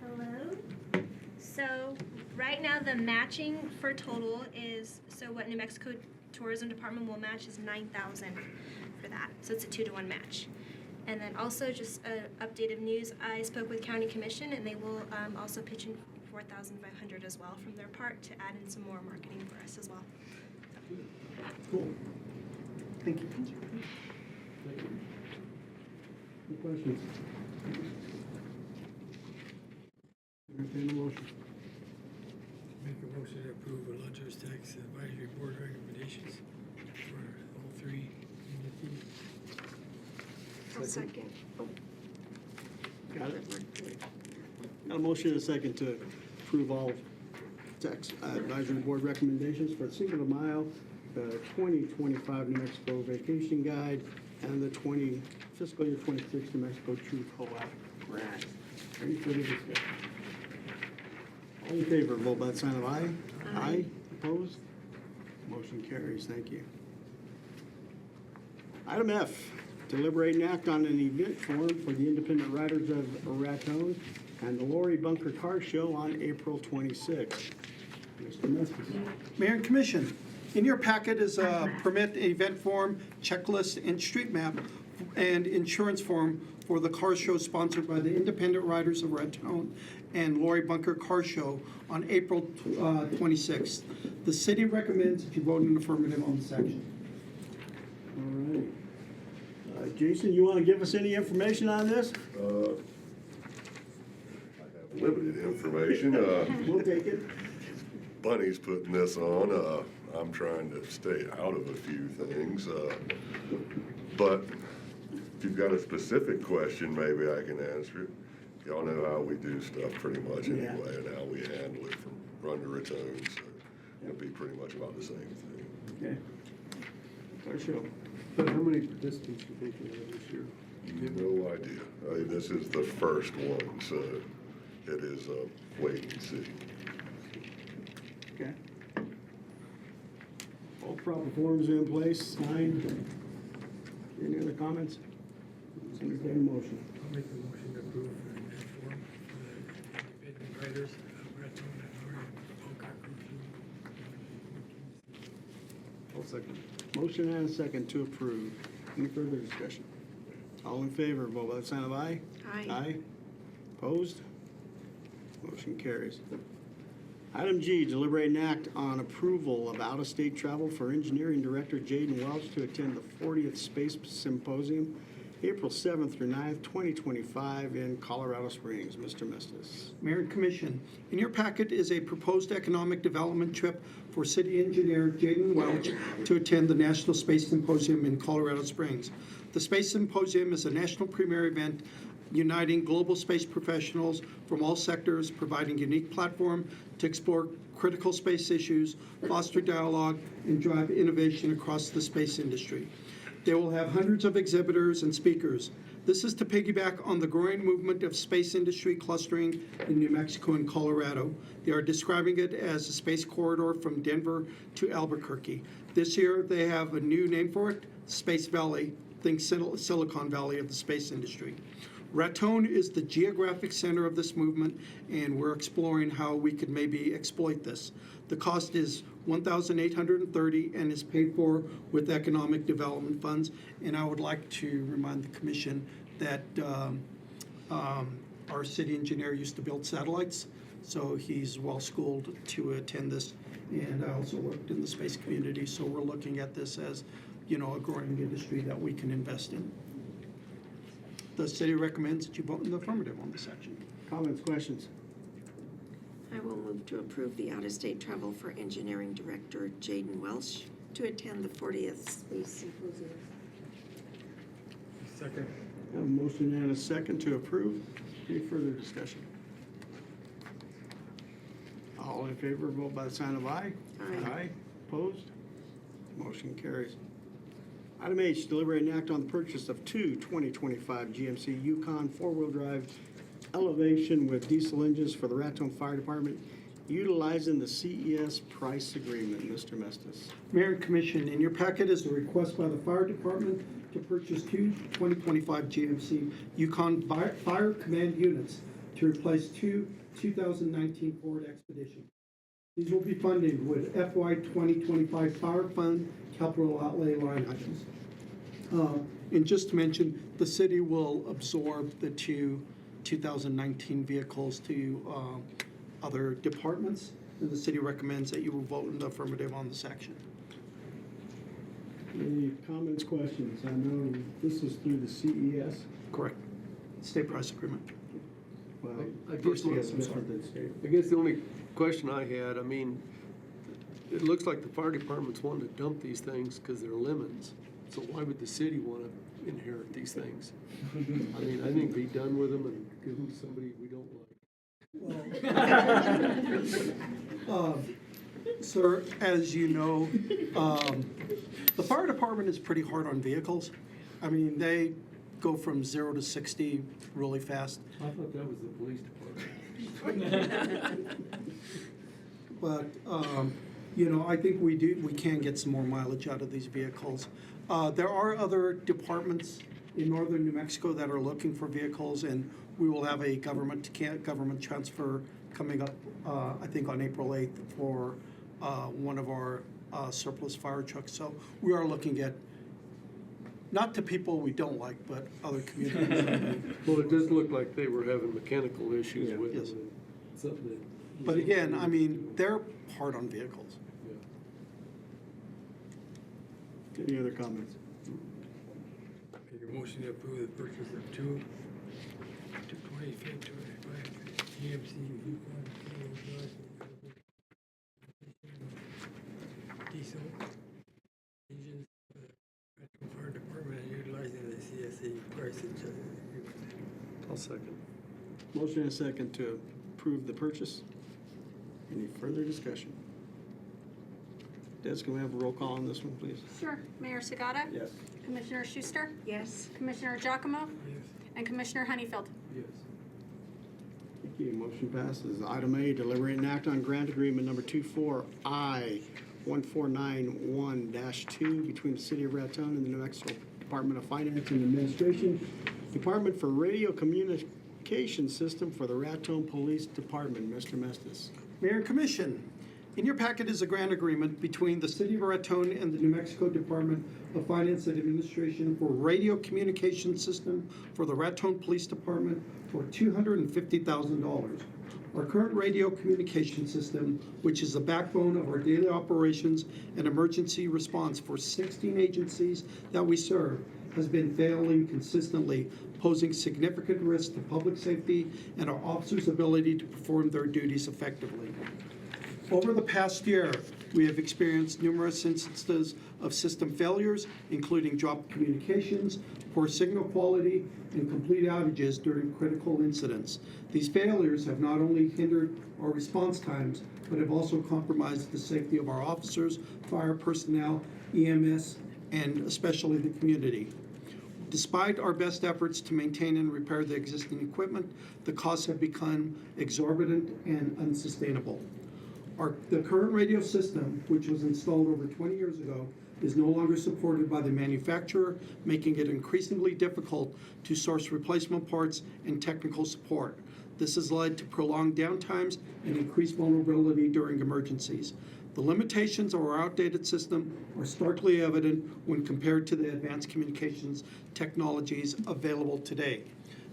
Hello. So right now the matching for total is, so what New Mexico Tourism Department will match is $9,000 for that. So it's a 2-to-1 match. And then also just updated news, I spoke with County Commission and they will also pitch in $4,500 as well from their part to add in some more marketing for us as well. Cool. Thank you. Any questions? Entertain a motion. Make a motion to approve the Lodgers Tax Advisory Board recommendations for all 3 entities. I'll second. Got it? Got a motion and a second to approve all tax advisory board recommendations for Cinco de Mayo, the 2025 New Mexico Vacation Guide, and the fiscal year 26 New Mexico True Co-op Grant. Any further discussion? All in favor, vote by the sign of aye. Aye. Opposed? Motion carries. Thank you. Item F, deliberate and act on an event form for the independent riders of Raton and the Lori Bunker Car Show on April 26th. Mr. Mestis. Mayor and Commission, in your packet is a permit event form, checklist, and street map, and insurance form for the car show sponsored by the Independent Riders of Raton and Lori Bunker Car Show on April 26th. The city recommends that you vote in affirmative on the section. All right. Jason, you want to give us any information on this? I have limited information. We'll take it. Bunny's putting this on. I'm trying to stay out of a few things. But if you've got a specific question, maybe I can answer it. Y'all know how we do stuff pretty much anyway, and how we handle it from run to return. So it'll be pretty much about the same thing. Okay. Car show. But how many participants do you think you have this year? No idea. This is the first one, so it is wait and see. Okay. All proper forms are in place, signed. Any other comments? Entertain a motion. I'll make the motion to approve that form for the independent riders of Raton and Lori Bunker Car Show. I'll second. Motion and a second to approve. Any further discussion? All in favor, vote by the sign of aye. Aye. Aye. Opposed? Motion carries. Item G, deliberate and act on approval of out-of-state travel for Engineering Director Jaden Welch to attend the 40th Space Symposium, April 7th through 9th, 2025 in Colorado Springs. Mr. Mestis. Mayor and Commission, in your packet is a proposed economic development trip for City Engineer Jaden Welch to attend the National Space Symposium in Colorado Springs. The Space Symposium is a national premier event uniting global space professionals from all sectors, providing unique platform to explore critical space issues, foster dialogue, and drive innovation across the space industry. They will have hundreds of exhibitors and speakers. This is to piggyback on the growing movement of space industry clustering in New Mexico and Colorado. They are describing it as a space corridor from Denver to Albuquerque. This year, they have a new name for it, Space Valley. Think Silicon Valley of the space industry. Raton is the geographic center of this movement, and we're exploring how we could maybe exploit this. The cost is $1,830 and is paid for with economic development funds. And I would like to remind the commission that our city engineer used to build satellites, so he's well-schooled to attend this. And I also worked in the space community, so we're looking at this as, a growing industry that we can invest in. The city recommends that you vote in the affirmative on this section. Comments, questions? I will move to approve the out-of-state travel for Engineering Director Jaden Welsh to attend the 40th Space Symposium. Second. Have a motion and a second to approve. Any further discussion? All in favor, vote by the sign of aye. Aye. Opposed? Motion carries. Item H, deliberate and act on the purchase of two 2025 GMC Yukon four-wheel drive elevation with diesel engines for the Raton Fire Department utilizing the CES price agreement. Mr. Mestis. Mayor and Commission, in your packet is a request by the Fire Department to purchase two 2025 GMC Yukon Fire Command units to replace two 2019 Ford Expedition. These will be funded with FY 2025 Fire Fund capital outlay line items. And just to mention, the city will absorb the two 2019 vehicles to other departments, and the city recommends that you will vote in the affirmative on this action. Any comments, questions? I know this is through the CES. Correct. State price agreement. Well, I guess first yes, it's different than state. I guess the only question I had, I mean, it looks like the fire department's wanting to dump these things because they're lemons. So why would the city want to inherit these things? I mean, I think be done with them and give them to somebody we don't like. Sir, as you know, the fire department is pretty hard on vehicles. I mean, they go from 0 to 60 really fast. I thought that was the police department. But, you know, I think we can get some more mileage out of these vehicles. There are other departments in northern New Mexico that are looking for vehicles, and we will have a government transfer coming up, I think on April 8th for one of our surplus fire trucks. So we are looking at, not to people we don't like, but other communities. Well, it does look like they were having mechanical issues with Yes. them. Something that. But again, I mean, they're hard on vehicles. Any other comments? Make a motion to approve the purchase of two 25 GMC Yukon four-wheel drive diesel engines for the Raton Fire Department and utilizing the CSA price agreement. I'll second. Motion and a second to approve the purchase. Any further discussion? Des, can we have a roll call on this one, please? Sure. Mayor Sagata? Yes. Commissioner Schuster? Yes. Commissioner Giacomo? Yes. And Commissioner Honeyfield? Yes. Thank you. Motion passes. Item A, deliberate and act on grant agreement number 24I-1491-2 between the City of Raton and the New Mexico Department of Finance and Administration, Department for Radio Communication System for the Raton Police Department. Mr. Mestis. Mayor and Commission, in your packet is a grant agreement between the City of Raton and the New Mexico Department of Finance and Administration for radio communication system for the Raton Police Department for $250,000. Our current radio communication system, which is the backbone of our daily operations and emergency response for 16 agencies that we serve, has been failing consistently, posing significant risk to public safety and our officers' ability to perform their duties effectively. Over the past year, we have experienced numerous instances of system failures, including dropped communications, poor signal quality, and complete outages during critical incidents. These failures have not only hindered our response times, but have also compromised the safety of our officers, fire personnel, EMS, and especially the community. Despite our best efforts to maintain and repair the existing equipment, the costs have become exorbitant and unsustainable. The current radio system, which was installed over 20 years ago, is no longer supported by the manufacturer, making it increasingly difficult to source replacement parts and technical support. This has led to prolonged downtimes and increased vulnerability during emergencies. The limitations of our outdated system are starkly evident when compared to the advanced communications technologies available today.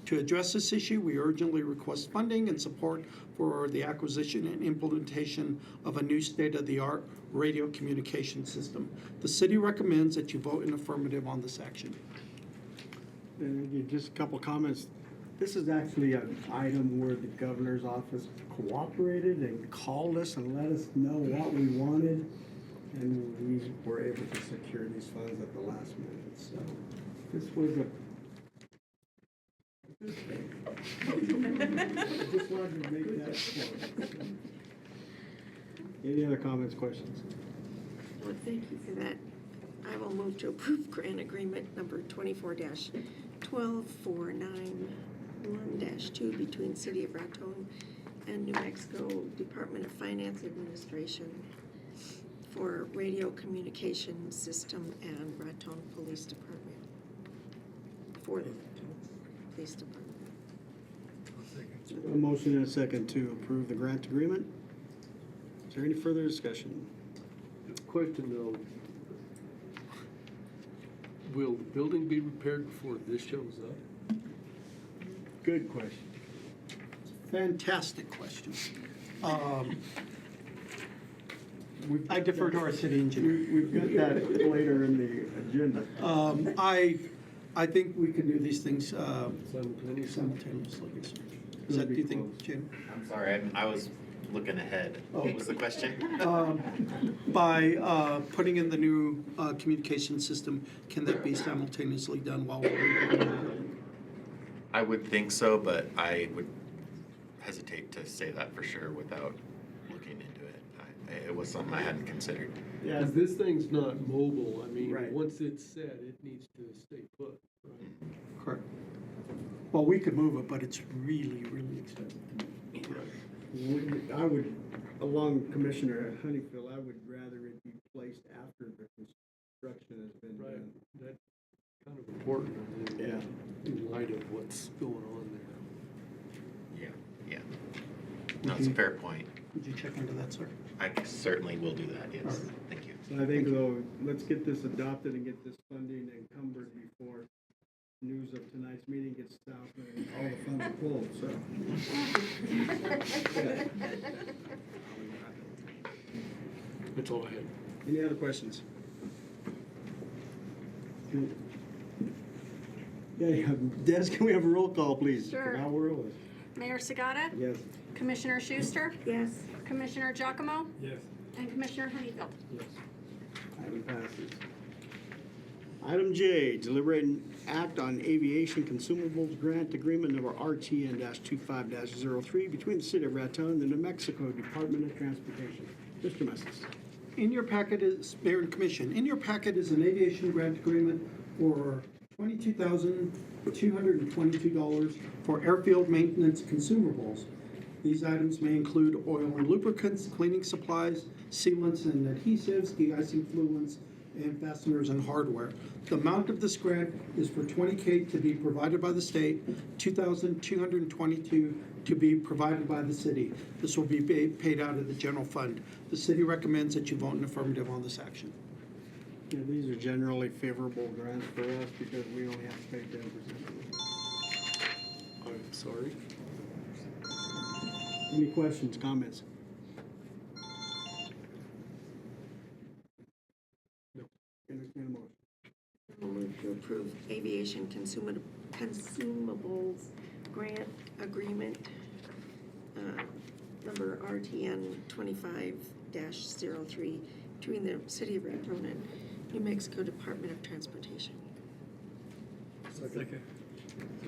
To address this issue, we urgently request funding and support for the acquisition and implementation of a new state-of-the-art radio communication system. The city recommends that you vote in affirmative on this action. And just a couple comments. This is actually an item where the governor's office cooperated and called us and let us know what we wanted. And we were able to secure these funds at the last minute, so this was a. I just wanted to make that point. Any other comments, questions? Well, thank you for that. I will move to approve grant agreement number 24-12491-2 between City of Raton and New Mexico Department of Finance Administration for radio communication system and Raton Police Department. For the Police Department. A motion and a second to approve the grant agreement. Is there any further discussion? Question though, will the building be repaired before this shows up? Good question. Fantastic question. I defer to our city engineer. We've got that later in the agenda. I think we can do these things Simultaneously. Is that, do you think, Jim? I'm sorry, I was looking ahead. What was the question? By putting in the new communication system, can that be simultaneously done while we're rebuilding the building? I would think so, but I would hesitate to say that for sure without looking into it. It was something I hadn't considered. Yeah, because this thing's not mobile. I mean, Right. once it's set, it needs to stay put, right? Correct. Well, we could move it, but it's really, really expensive. I would, along Commissioner Honeyfield, I would rather it be placed after the construction has been Right. done. That's kind of important, I think, Yeah. in light of what's going on there. Yeah. No, it's a fair point. Would you check into that, sir? I certainly will do that, yes. Thank you. So I think though, let's get this adopted and get this funding encumbered before news of tonight's meeting gets out and all the funds are pulled, so. That's all I had. Any other questions? Yeah, Des, can we have a roll call, please? Sure. For how we're rolling. Mayor Sagata? Yes. Commissioner Schuster? Yes. Commissioner Giacomo? Yes. And Commissioner Honeyfield? Yes. Item passes. Item J, deliberate and act on aviation consumables grant agreement number RTN-25-03 between the City of Raton and the New Mexico Department of Transportation. Mr. Messes. In your packet is, Mayor and Commission, in your packet is an aviation grant agreement for $22,222 for airfield maintenance consumables. These items may include oil and lubricants, cleaning supplies, sealants and adhesives, de-icing fluids, and fasteners and hardware. The amount of this grant is for $20,000 to be provided by the state, $2,222 to be provided by the city. This will be paid out of the general fund. The city recommends that you vote in affirmative on this action. Yeah, these are generally favorable grants for us because we only have to pay 10%. I'm sorry. Any questions, comments? No. Entertain a motion. I'll move to approve aviation consumables grant agreement, number RTN 25-03 between the City of Raton and New Mexico Department of Transportation. Second.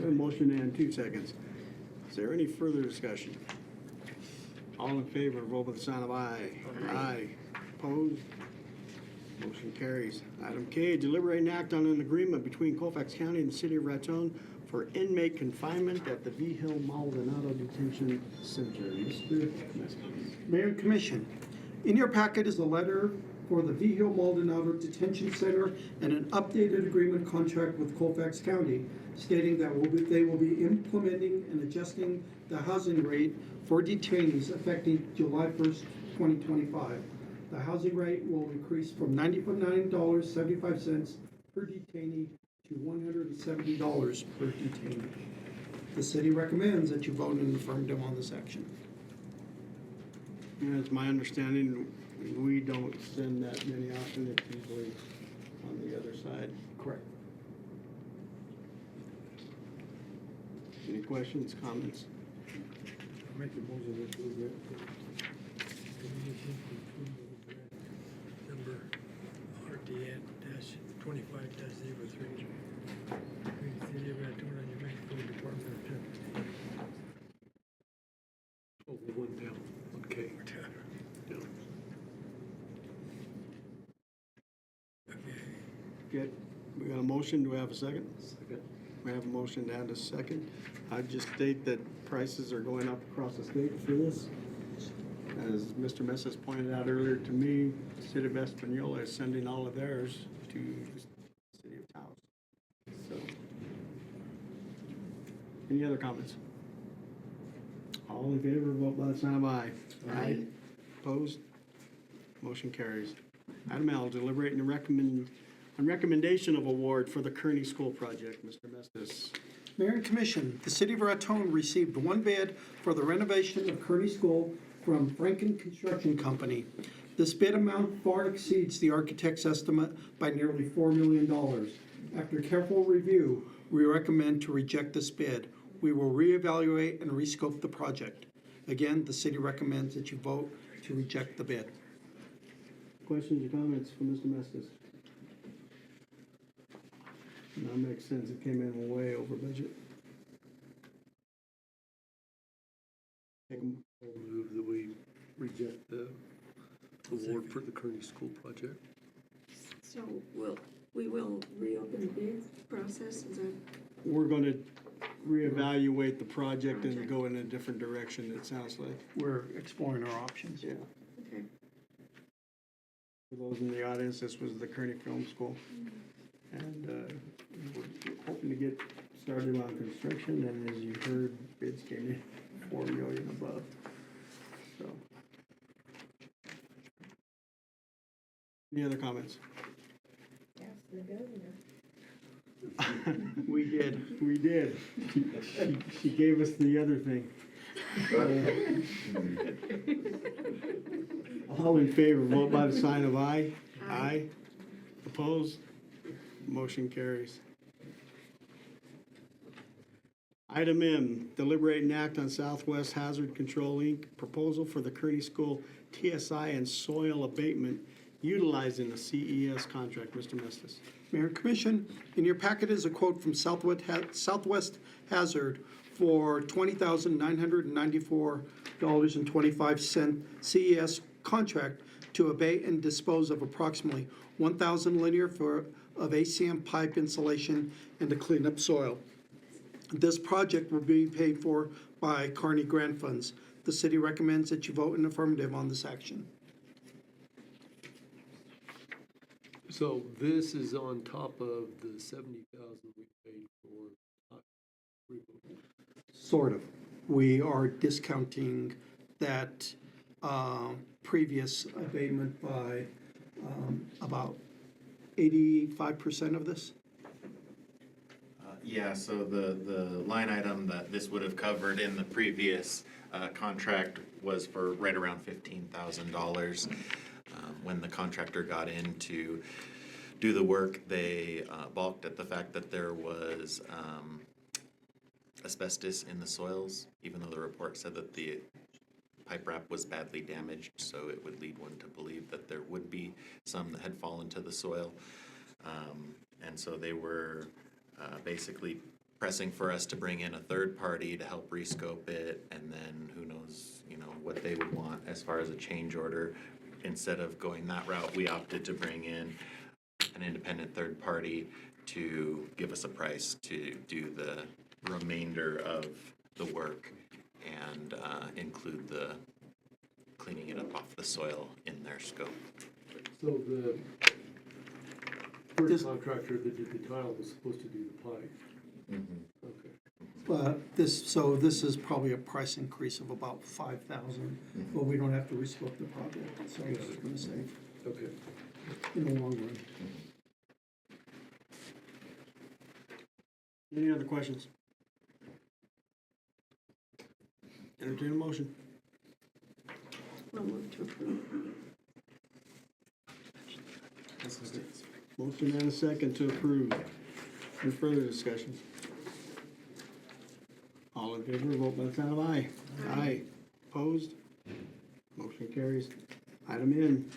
A motion and 2 seconds. Is there any further discussion? All in favor, vote by the sign of aye. Aye. Opposed? Motion carries. Item K, deliberate and act on an agreement between Colfax County and the City of Raton for inmate confinement at the V Hill Maldonado Detention Center. Mr. Mayor and Commission, in your packet is a letter for the V Hill Maldonado Detention Center and an updated agreement contract with Colfax County stating that they will be implementing and adjusting the housing rate for detainees effective July 1st, 2025. The housing rate will increase from $99.75 per detainee to $170 per detainee. The city recommends that you vote in affirmative on this action. Yeah, it's my understanding, we don't send that many often, it's usually on the other side. Correct. Any questions, comments? Make a motion to approve that. Number 25-03. Between the City of Raton and New Mexico Department of Transportation. Oh, we went down, okay. Yeah. Good. We got a motion. Do we have a second? Second. We have a motion and a second. I'd just state that prices are going up across the state for this. As Mr. Messes pointed out earlier to me, the City of Espanola is sending all of theirs to the City of Taos. So, any other comments? All in favor, vote by the sign of aye. Aye. Opposed? Motion carries. Item L, deliberate and recommend, on recommendation of award for the Kearney School project. Mr. Messes. Mayor and Commission, the City of Raton received one bid for the renovation of Kearney School from Franken Construction Company. This bid amount far exceeds the architect's estimate by nearly $4 million. After careful review, we recommend to reject this bid. We will reevaluate and rescope the project. Again, the city recommends that you vote to reject the bid. Questions or comments from Mr. Messes? That makes sense. It came in way over budget. I'll move that we reject the award for the Kearney School project. So we will reopen the bid process, is that? We're going to reevaluate the project and go in a different direction, it sounds like. We're exploring our options. Yeah. Okay. For those in the audience, this was the Kearney Film School. And we're hoping to get started on construction, and as you heard, bids came in $4 million above. So. Any other comments? Ask the governor. We did. We did. She gave us the other thing. All in favor, vote by the sign of aye. Aye. Opposed? Motion carries. Item M, deliberate and act on Southwest Hazard Control, Inc. proposal for the Kearney School TSI and soil abatement utilizing the CES contract. Mr. Mestis. Mayor and Commission, in your packet is a quote from Southwest Hazard for $20,994.25 CES contract to abate and dispose of approximately 1,000 linear foot of ACM pipe insulation and to clean up soil. This project will be paid for by Kearney grant funds. The city recommends that you vote in affirmative on this action. So this is on top of the $70,000 we paid for. Sort of. We are discounting that previous abatement by about 85% of this. Yeah, so the line item that this would have covered in the previous contract was for right around $15,000. When the contractor got in to do the work, they balked at the fact that there was asbestos in the soils, even though the report said that the pipe wrap was badly damaged, so it would lead one to believe that there would be some that had fallen to the soil. And so they were basically pressing for us to bring in a third party to help rescope it, and then who knows, what they would want as far as a change order. Instead of going that route, we opted to bring in an independent third party to give us a price to do the remainder of the work and include the cleaning it up off the soil in their scope. So the first contractor that did the tile was supposed to do the pipe. Mm-hmm. Okay. This is probably a price increase of about $5,000, but we don't have to rescope the project, so it's going to save. Okay. In the long run. Any other questions? Entertain a motion. I'll move to approve. Motion and a second to approve. Any further discussion? All in favor, vote by the sign of aye. Aye. Opposed? Motion carries. Item N,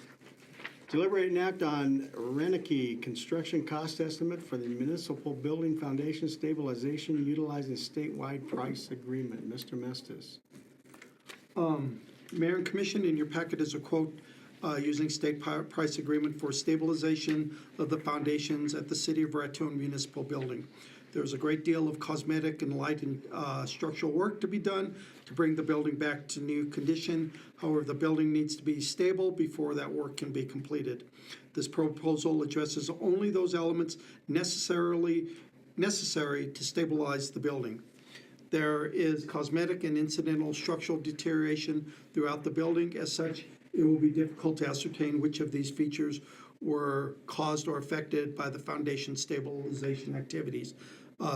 Deliberate and act on Reneke construction cost estimate for the municipal building foundation stabilization utilizing statewide price agreement. Mr. Mestis. Mayor and Commission, in your packet is a quote using state price agreement for stabilization of the foundations at the City of Raton Municipal Building. There's a great deal of cosmetic and light and structural work to be done to bring the building back to new condition. However, the building needs to be stable before that work can be completed. This proposal addresses only those elements necessary to stabilize the building. There is cosmetic and incidental structural deterioration throughout the building. As such, it will be difficult to ascertain which of these features were caused or affected by the foundation stabilization activities.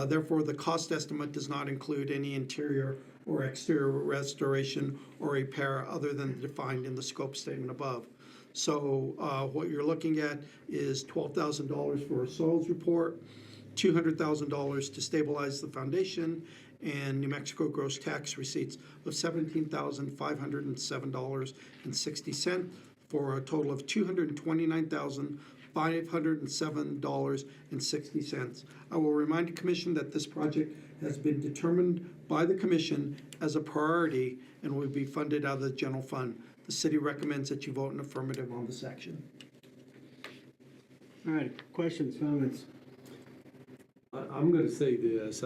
Therefore, the cost estimate does not include any interior or exterior restoration or repair other than defined in the scope statement above. So what you're looking at is $12,000 for a soils report, $200,000 to stabilize the foundation, and New Mexico gross tax receipts of $17,507.60 for a total of $229,507.60. I will remind the Commission that this project has been determined by the Commission as a priority and will be funded out of the general fund. The city recommends that you vote in affirmative on this action. All right, questions, comments? I'm going to say this.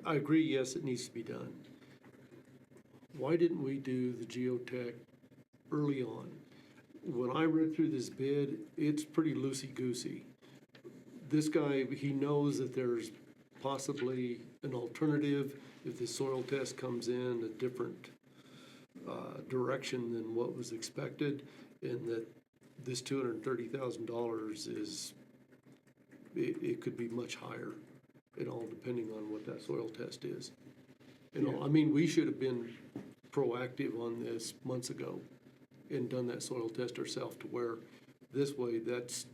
I agree, yes, it needs to be done. Why didn't we do the geotech early on? When I read through this bid, it's pretty loosey-goosey. This guy, he knows that there's possibly an alternative if the soil test comes in a different direction than what was expected, and that this $230,000 is, it could be much higher, you know, depending on what that soil test is. You know, I mean, we should have been proactive on this months ago and done that soil test ourselves to where this way that's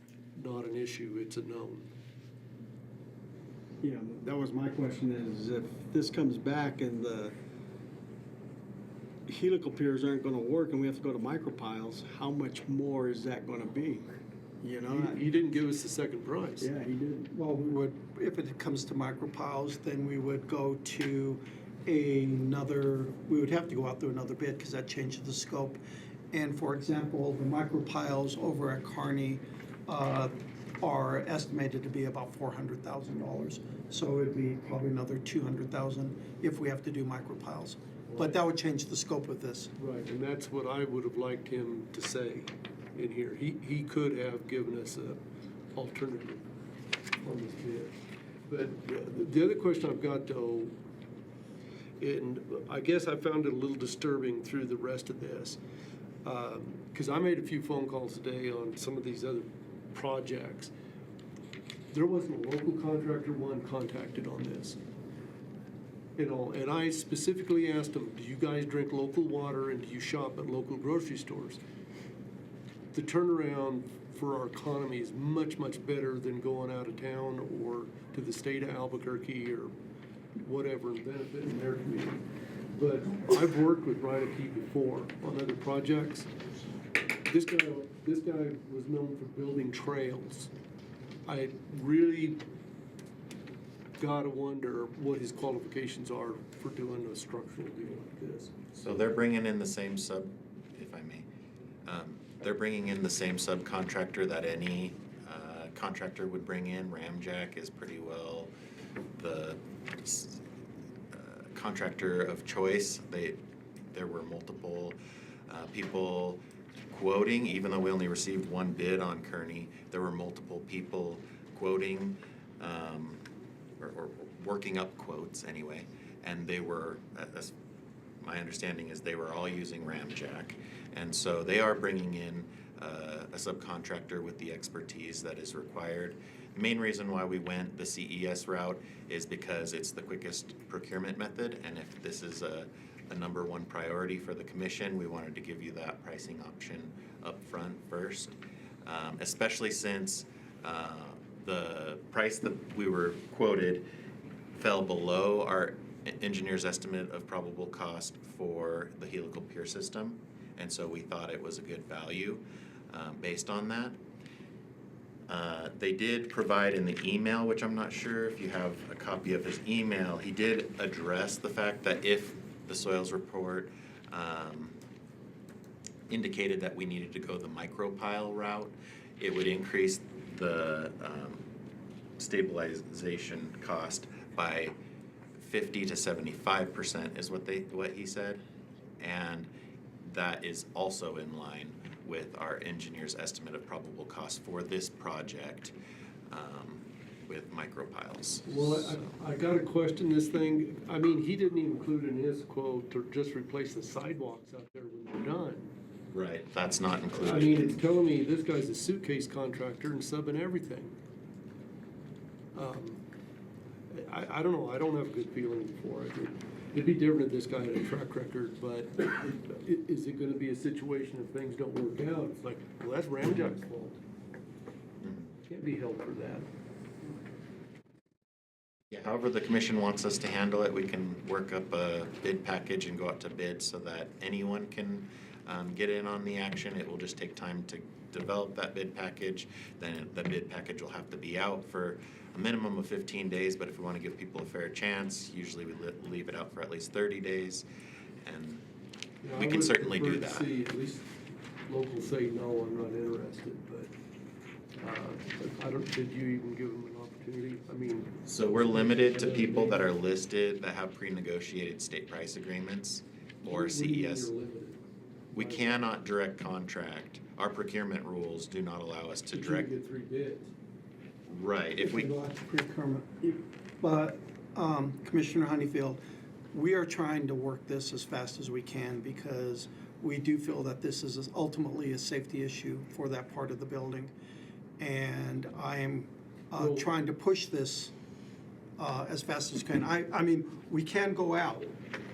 not an issue, it's a known. Yeah, that was my question is if this comes back and the helical piers aren't gonna work and we have to go to micropiles, how much more is that gonna be? You know? He didn't give us the second price. Yeah, he did. Well, we would, if it comes to micropiles, then we would go to another, we would have to go out through another bid because that changes the scope. And for example, the micropiles over at Kearney are estimated to be about $400,000. So it'd be probably another $200,000 if we have to do micropiles. But that would change the scope of this. Right, and that's what I would have liked him to say in here. He could have given us an alternative on this bid. But the other question I've got though, and I guess I found it a little disturbing through the rest of this, because I made a few phone calls today on some of these other projects. There wasn't a local contractor one contacted on this. You know, and I specifically asked them, do you guys drink local water and do you shop at local grocery stores? The turnaround for our economy is much, much better than going out of town or to the state of Albuquerque or whatever and benefiting their community. But I've worked with Raton before on other projects. This guy was known for building trails. I really gotta wonder what his qualifications are for doing a structural deal like this. So they're bringing in the same if I may, they're bringing in the same subcontractor that any contractor would bring in. Ramjack is pretty well the contractor of choice. There were multiple people quoting, even though we only received one bid on Kearney, there were multiple people quoting or working up quotes anyway, and they were, my understanding is they were all using Ramjack, and so they are bringing in a subcontractor with the expertise that is required. The main reason why we went the CES route is because it's the quickest procurement method, and if this is a number one priority for the commission, we wanted to give you that pricing option up front first, especially since the price that we were quoted fell below our engineer's estimate of probable cost for the helical pier system, and so we thought it was a good value. based on that. They did provide in the email, which I'm not sure if you have a copy of his email, he did address the fact that if the soils report indicated that we needed to go the micropile route, it would increase the stabilization cost by 50 to 75% is what he said, and that is also in line with our engineer's estimate of probable cost for this project with micropiles. Well, I gotta question this thing. I mean, he didn't include in his quote to just replace the sidewalks out there when they're done. Right, that's not included. I mean, it's telling me this guy's a suitcase contractor and subbing everything. I don't know, I don't have a good feeling for it. It'd be different if this guy had a track record, but is it gonna be a situation if things don't work out? It's like, well, that's Ramjack's fault. Can't be held for that. Yeah, however the commission wants us to handle it, we can work up a bid package and go out to bid so that anyone can get in on the action. It will just take time to develop that bid package. Then the bid package will have to be out for a minimum of 15 days, but if we want to give people a fair chance, usually we leave it out for at least 30 days, and Yeah, we I can would certainly do prefer to that. see at least locals say, no, I'm not interested, but I don't, did you even give them an opportunity? I mean. So we're limited to people that are listed that have pre-negotiated state price agreements or What do you mean CES. you're limited? We cannot direct contract. Our procurement rules do not allow us to But you direct. get 3 bids. Right, if we, But Commissioner Honeyfield, we are trying to work this as fast as we can because we do feel that this is ultimately a safety issue for that part of the building. And I am trying to push this as fast as we can. I mean, we can go out,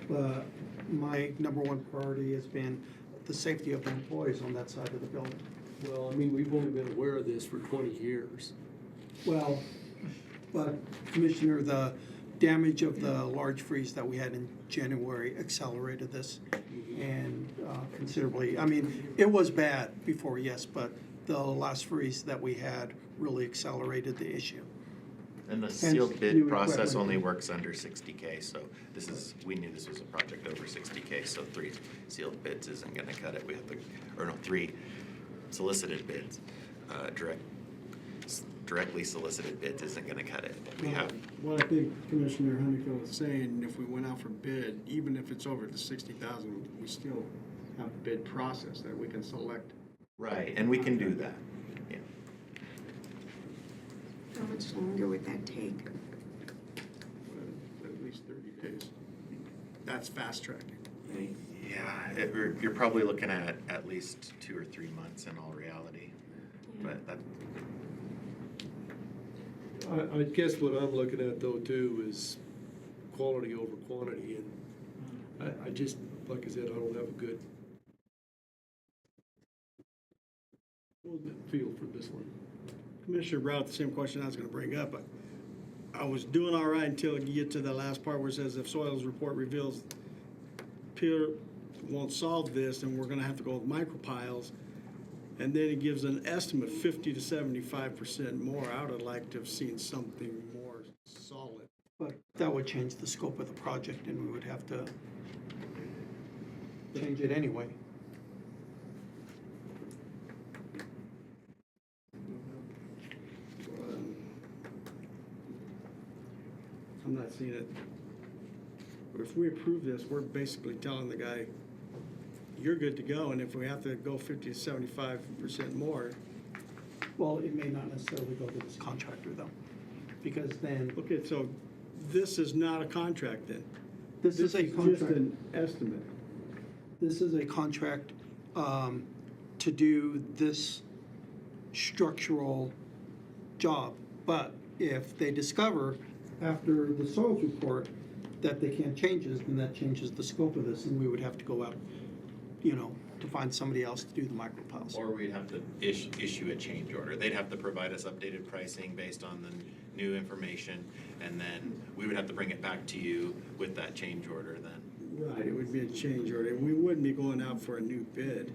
but my number one priority has been the safety of the employees on that side of the building. Well, I mean, we've only been aware of this for 20 years. Well, but Commissioner, the damage of the large freeze that we had in January accelerated this and considerably. I mean, it was bad before, yes, but the last freeze that we had really accelerated the issue. and the Hence, sealed bid new process equipment. only works under 60K, so we knew this was a project over 60K, so 3 sealed bids isn't gonna cut it. We have to, or no, 3 solicited bids, directly solicited bids isn't gonna cut it. We have, Well, I think Commissioner Honeyfield was saying, if we went out for bid, even if it's over the 60,000, we still have a bid process that we can select. right, and we can do that. Yeah. How much longer would that take? At least 30 days. That's fast tracking. Yeah, you're probably looking at least 2 or 3 months in all reality, but that, I guess what I'm looking at though too is quality over quantity, and I just, like I said, I don't have a good feel for this one. Commissioner Brown, the same question I was gonna bring up, but I was doing all right until you get to the last part where it says if soils report reveals Peter won't solve this, then we're gonna have to go with micropiles. And then it gives an estimate 50 to 75% more. I would have liked to have seen something more solid. But that would change the scope of the project and we would have to change it anyway. I'm not seeing it. But if we approve this, we're basically telling the guy, you're good to go, and if we have to go 50 to 75% more. Well, it may not necessarily go to this contractor though, because then. Okay, so this is not a contract then? This is a just contract. an estimate. This is a contract to do this structural job. But if they discover after the soils report that they can't change this, then that changes the scope of this, and we would have to go out, to find somebody else to do the micropiles. or we'd have to issue a change order. They'd have to provide us updated pricing based on the new information, and then we would have to bring it back to you with that change order then. Right, it would be a change order. We wouldn't be going out for a new bid.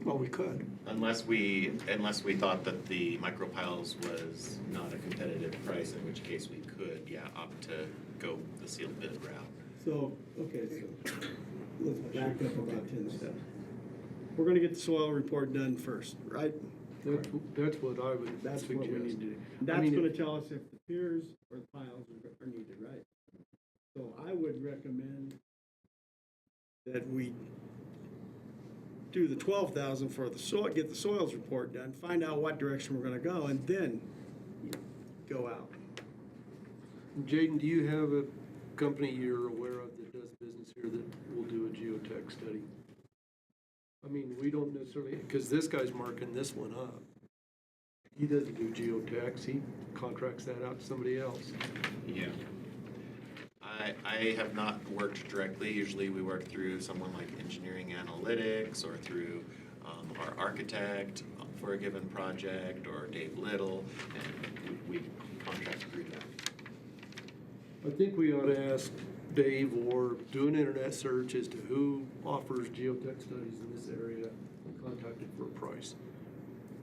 Well, we could. Unless we thought that the micropiles was not a competitive price, in which case we could, opt to go the sealed bid route. So, okay, so let's back up about 10 steps. We're gonna get the soil report done first, right? That's what I would That's suggest. what we need to do. I That's mean, gonna tell us if the piers or the piles are needed, right? So I would recommend that we do the 12,000 for the soil, get the soils report done, find out what direction we're gonna go, and then go out. Jaden, do you have a company you're aware of that does business here that will do a geotech study? I mean, we don't necessarily, because this guy's marking this one up. He doesn't do geotechs, he contracts that out to somebody else. Yeah. I have not worked directly. Usually we work through someone like engineering analytics or through our architect for a given project, or Dave Little, and we contract through that. I think we ought to ask Dave or do an internet search as to who offers geotech studies in this area and contact him for a price.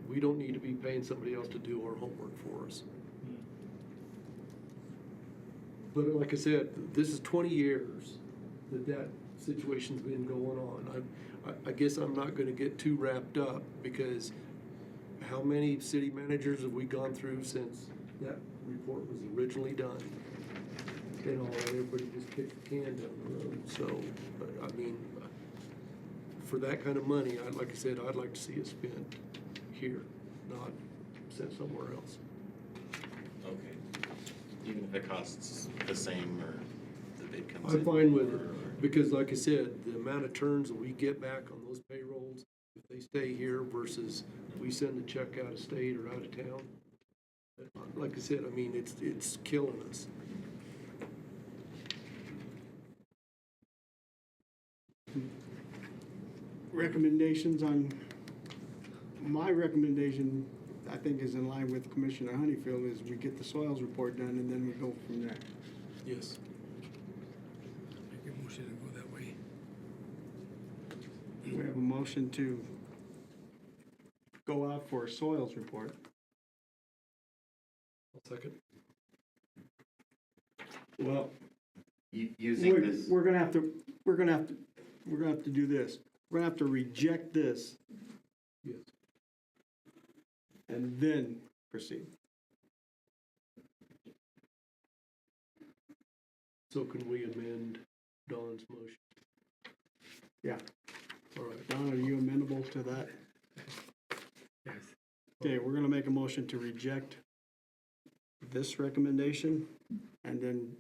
We don't need to be paying somebody else to do our homework for us. But like I said, this is 20 years that situation's been going on. I guess I'm not gonna get too wrapped up, because how many city managers have we gone through since that report was originally done? And everybody just kicked the can down the road. So, I mean, for that kind of money, like I said, I'd like to see it spent here, not sent somewhere else. Okay. Even if it costs the same, or the bid comes in. I'm fine with it, because like I said, the amount of turns that we get back on those payrolls, if they stay here versus we send a check out of state or out of town, like I said, I mean, it's killing us. Recommendations on, my recommendation, I think, is in line with Commissioner Honeyfield, is we get the soils report done and then we go from there. Yes. Make a motion to go that way. We have a motion to go out for a soils report. I'll second. Well, Using this. we're gonna have to do this. We're gonna have to reject this. Yes. And then proceed. So can we amend Don's motion? Yeah. All right. Don, are you amenable to that? Yes. Okay, we're gonna make a motion to reject this recommendation, and then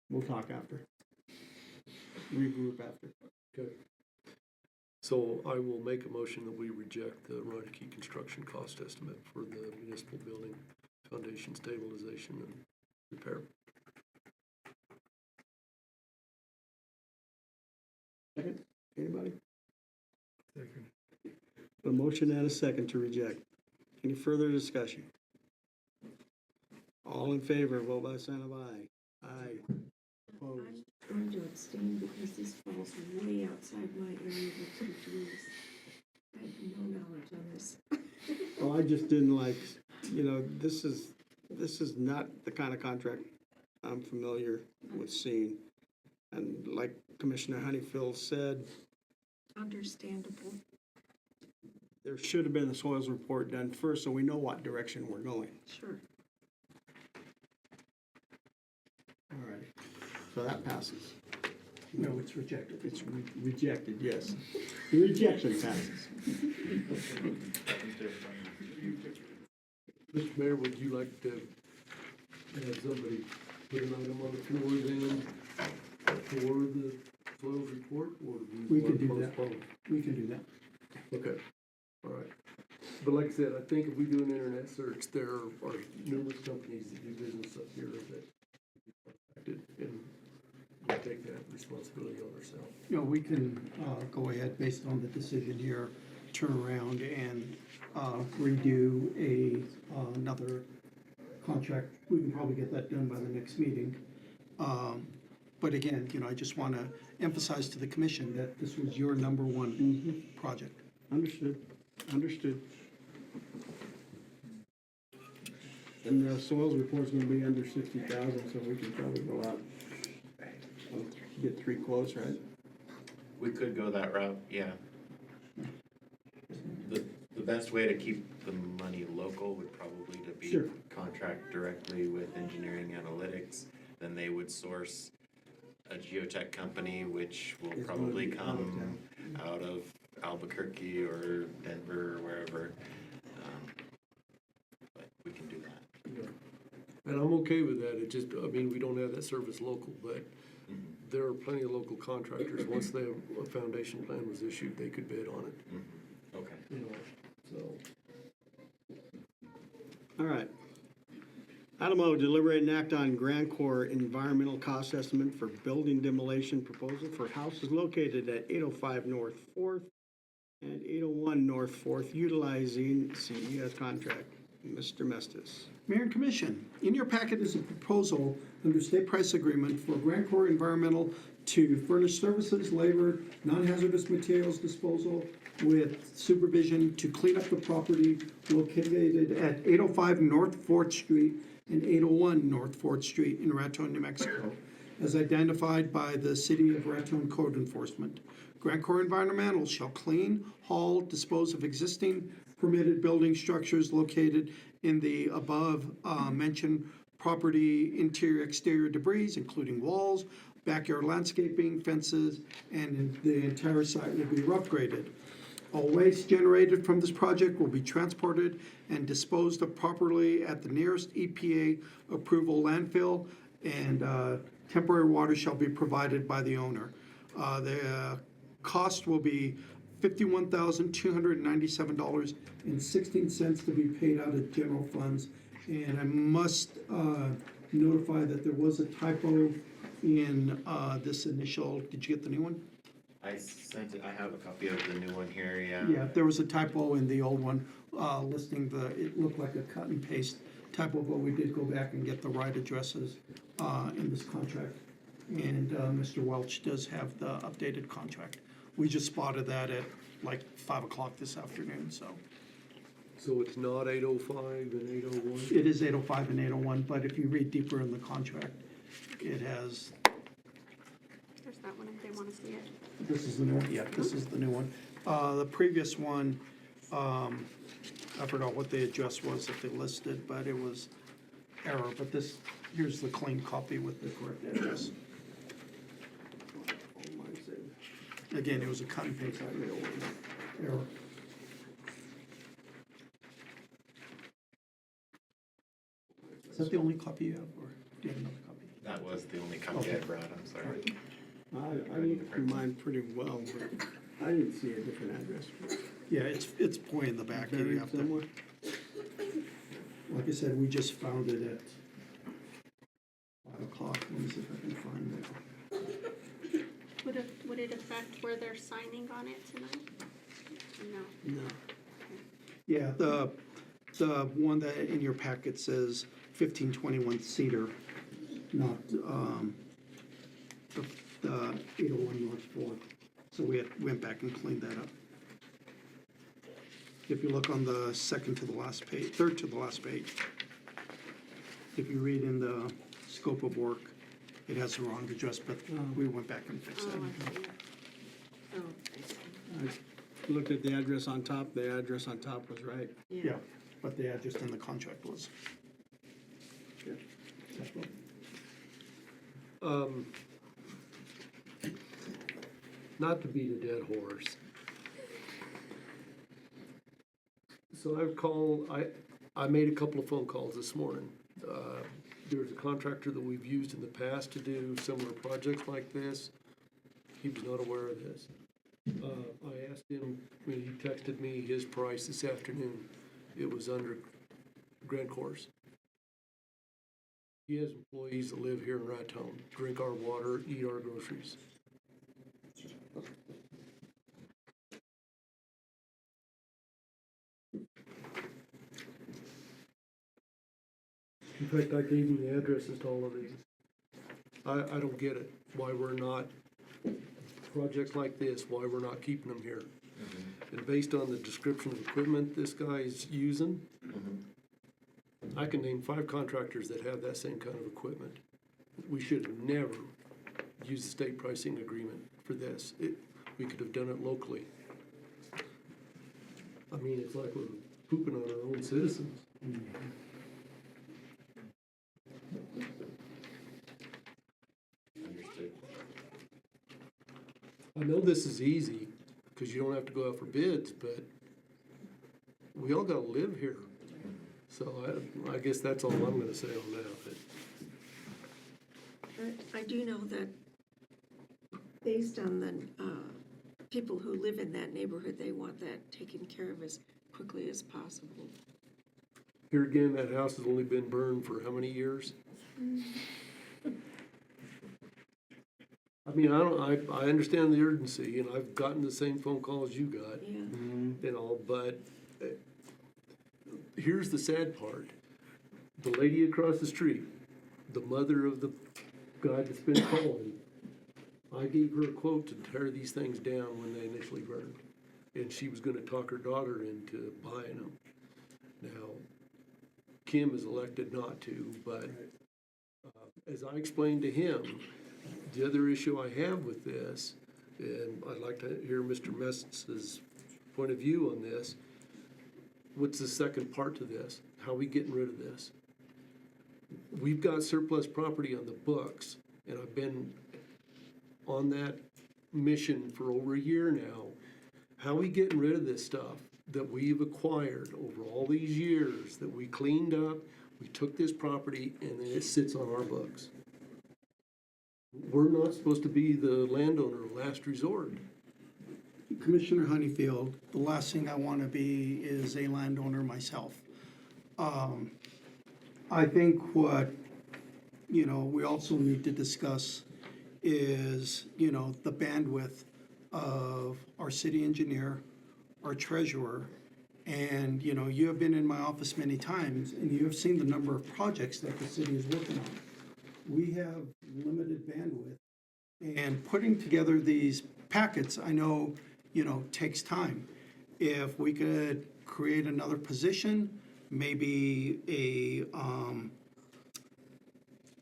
we'll talk after. Regroup after. Okay. So I will make a motion that we reject the Reineke construction cost estimate for the municipal building foundation stabilization and repair. Second, anybody? Second. A motion and a second to reject. Any further discussion? All in favor, vote by sign of aye. Aye. Opposed? I'm going to abstain because this falls way outside my area of expertise. I have no knowledge on this. Well, I just didn't like, this is not the kind of contract I'm familiar with seeing. And like Commissioner Honeyfield said, Understandable. there should have been a soils report done first, so we know what direction we're going. Sure. All right, so that passes. No, it's rejected. It's rejected, yes. The rejection passes. Mr. Mayor, would you like to have somebody put an item on the floor then for the soils report, or do you We want can to do that. postpone? We can do that. Okay, all right. But like I said, I think if we do an internet search, there are numerous companies that do business up here that contacted, and we'll take that responsibility on ourselves. We can go ahead, based on the decision here, turn around and redo another contract. We can probably get that done by the next meeting. But again, I just want to emphasize to the commission that this was your number one project. Understood, understood. And the soils report's gonna be under 60,000, so we can probably go out, get 3 quotes, right? We could go that route, yeah. The best way to keep the money local would probably to be Sure. contract directly with engineering analytics. Then they would source a geotech company, which will It's probably gonna be out of come out of Albuquerque or Denver or wherever. But we can do that. And I'm okay with that, it just, I mean, we don't have that service local, but there are plenty of local contractors, once a foundation plan was issued, they could bid on it. Okay. So. All right. Item O, deliberate and act on Grand Corps environmental cost estimate for building demolition proposal for houses located at 805 North 4th and 801 North 4th, utilizing CES contract. Mr. Mestis. Mayor and Commission, in your packet is a proposal under state price agreement for Grand Corps Environmental to furnish services, labor, non-hazardous materials disposal with supervision to clean up the property located at 805 North 4th Street and 801 North 4th Street in Raton, New Mexico, as identified by the City of Raton Code Enforcement. Grand Corps Environmental shall clean, haul, dispose of existing permitted building structures located in the above mentioned property interior, exterior debris, including walls, backyard landscaping, fences, and the entire site will be rough graded. All waste generated from this project will be transported and disposed of properly at the nearest EPA approval landfill, and temporary water shall be provided by the owner. The cost will be $51,297.16 to be paid out of general funds. And I must notify that there was a typo in this initial, did you get the new one? I sent it, I have a copy of the new one here, yeah. Yeah, there was a typo in the old one, listing it looked like a cut and paste typo, but we did go back and get the right addresses in this contract. And Mr. Welch does have the updated contract. We just spotted that at like 5 o'clock this afternoon, so. So it's not 805 and 801? It is 805 and 801, but if you read deeper in the contract, it has, There's that one if they want to see it. this is the new one, yeah, this is the new one. The previous one, I forgot what the address was that they listed, but it was error, but this, here's the clean copy with the correct address. Again, it was a cut and paste error. Is that the only copy you have, or do you have another copy? That was the only copy I brought, I'm sorry. I looked through mine pretty well, but I didn't see a different address. Yeah, it's way in the back. You Buried have to, somewhere? like I said, we just found it at 5 o'clock. Let me see if I can find it. Would it affect where they're signing on it tonight? No. No. Yeah, the one that in your packet says 1521 Cedar, not the 801 North 4th. So we went back and cleaned that up. If you look on the second to the last page, third to the last page, if you read in the scope of work, it has the wrong address, but we went back and fixed that. I looked at the address on top, the address on top was right. Yeah, but the address in the contract was. Not to beat a dead horse. So I made a couple of phone calls this morning. There's a contractor that we've used in the past to do similar projects like this. He was not aware of this. I asked him, when he texted me his price this afternoon, it was under Grand Course. He has employees that live here in Raton, drink our water, eat our groceries. In fact, I gave him the addresses to all of these. I don't get it, why we're not, projects like this, why we're not keeping them here. And based on the description of equipment this guy's using, I can name 5 contractors that have that same kind of equipment. We should have never used the state pricing agreement for this. We could have done it locally. I mean, it's like we're pooping on our own citizens. Understood. I know this is easy, because you don't have to go out for bids, but we all gotta live here. So I guess that's all I'm gonna say on that. I do know that based on the people who live in that neighborhood, they want that taken care of as quickly as possible. Here again, that house has only been burned for how many years? I mean, I understand the urgency, and I've gotten the same phone calls you got. Yeah. And all, but here's the sad part. The lady across the street, the mother of the guy that's been calling, I gave her a quote to tear these things down when they initially burned. And she was gonna talk her daughter into buying them. Now, Kim is elected not to, but as I explained to him, the other issue I have with this, and I'd like to hear Mr. Mess's point of view on this, what's the second part to this? How are we getting rid of this? We've got surplus property on the books, and I've been on that mission for over a year now. How are we getting rid of this stuff that we've acquired over all these years, that we cleaned up, we took this property, and then it sits on our books? We're not supposed to be the landowner of last resort. Commissioner Honeyfield, the last thing I want to be is a landowner myself. I think what, we also need to discuss is, the bandwidth of our city engineer, our treasurer, and, you have been in my office many times, and you have seen the number of projects that the city is working on. We have limited bandwidth, and putting together these packets, I know, takes time. If we could create another position, maybe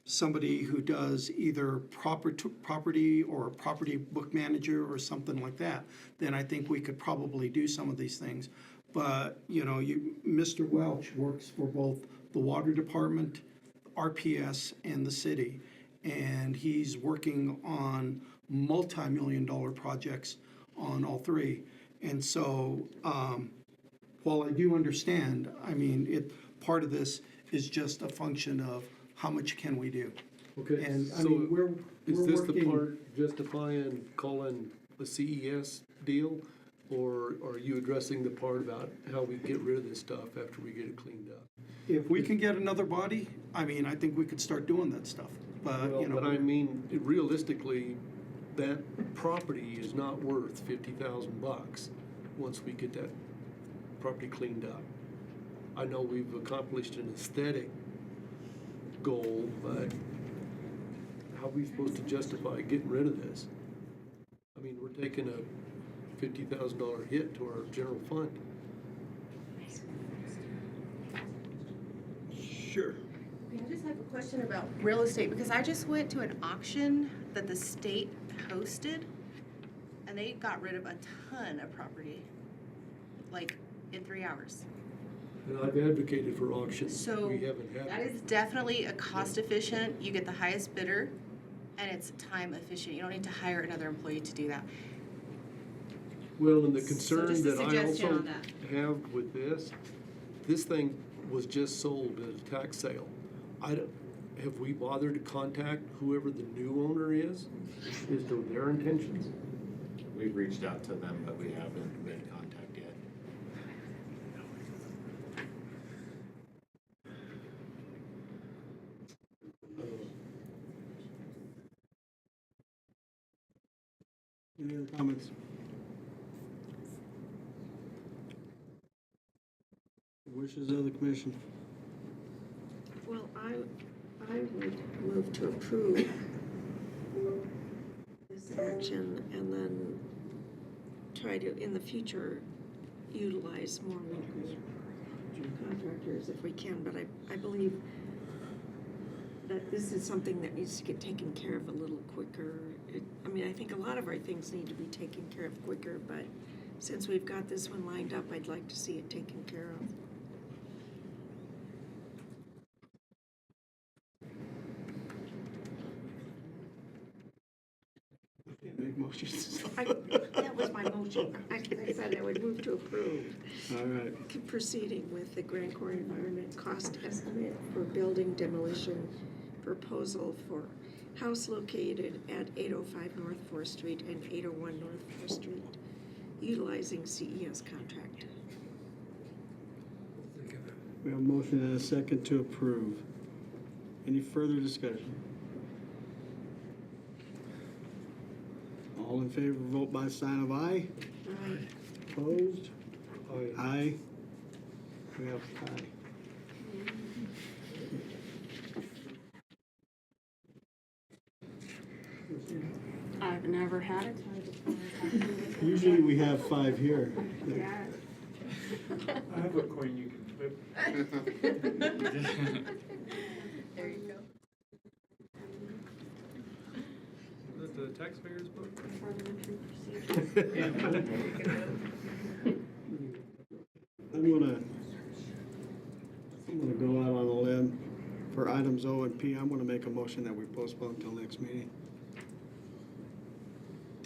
somebody who does either property or property book manager or something like that, then I think we could probably do some of these things. But, Mr. Welch works for both the water department, RPS, and the city. And he's working on multi-million-dollar projects on all 3. And so, while I do understand, part of this is just a function of how much can we do? Okay, And so we're is this the working- part justifying calling a CES deal? Or are you addressing the part about how we get rid of this stuff after we get it cleaned up? If we can get another body, I think we could start doing that stuff. But, Well, but I mean, realistically, that property is not worth $50,000 once we get that property cleaned up. I know we've accomplished an aesthetic goal, but how are we supposed to justify getting rid of this? I mean, we're taking a $50,000 hit to our general fund. Sure. I just have a question about real estate, because I just went to an auction that the state hosted, and they got rid of a ton of property, like in 3 hours. And I've advocated for auctions. So We haven't had that it. is definitely a cost efficient, you get the highest bidder, and it's time efficient. You don't need to hire another employee to do that. Well, and the So concern just a that I suggestion also on that. have with this thing was just sold at a tax sale. Have we bothered to contact whoever the new owner is to their intentions? We've reached out to them, but we haven't been in contact yet. Any other comments? Wishes of the commission. Well, I would move to approve action and then try to, in the future, utilize more local contractors if we can, but I believe that this is something that needs to get taken care of a little quicker. I think a lot of our things need to be taken care of quicker, but since we've got this one lined up, I'd like to see it taken care of. Make motions. That was my motion. I said I would move to approve. All right. Proceeding with the Grand Corps Environment cost estimate for building demolition proposal for house located at 805 North 4th Street and 801 North 4th Street, utilizing CES contract. We have a motion and a second to approve. Any further discussion? All in favor, vote by sign of aye. Aye. Opposed? Aye. We have aye. I've never had it. Usually we have 5 here. Yeah. I have a coin you can flip. There you go. Is that the taxpayer's book? I'm gonna go out on a limb for items O and P. I'm gonna make a motion that we postpone until next meeting.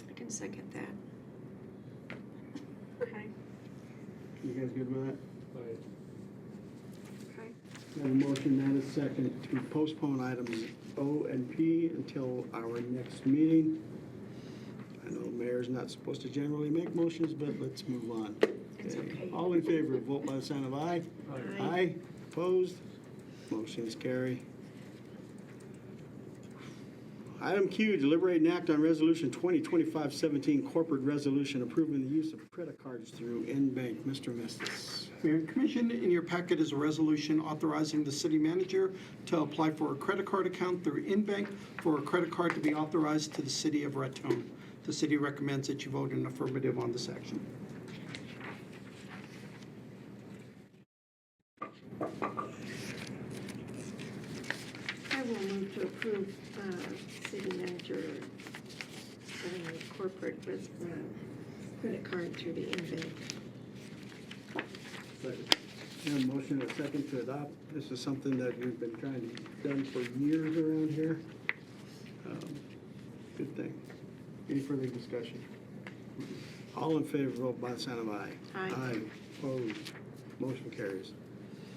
I can second that. Okay. You guys good with that? Okay. We have a motion and a second to postpone items O and P until our next meeting. I know mayor's not supposed to generally make motions, but let's move on. It's okay. All in favor, vote by the sign of aye. Aye. Aye. Opposed? Motion's carry. Item Q, deliberate and act on Resolution 2025-17, corporate resolution approving the use of credit cards through InBank. Mr. Mestis. Mayor and Commission, in your packet is a resolution authorizing the city manager to apply for a credit card account through InBank for a credit card to be authorized to the city of Raton. The city recommends that you vote in affirmative on this action. I will move to approve city manager setting a corporate credit card through the InBank. Second. We have a motion and a second to adopt. This is something that we've been trying to get done for years around here. Good thing. Any further discussion? All in favor, vote by the sign of aye. Aye. Aye. Opposed? Motion carries.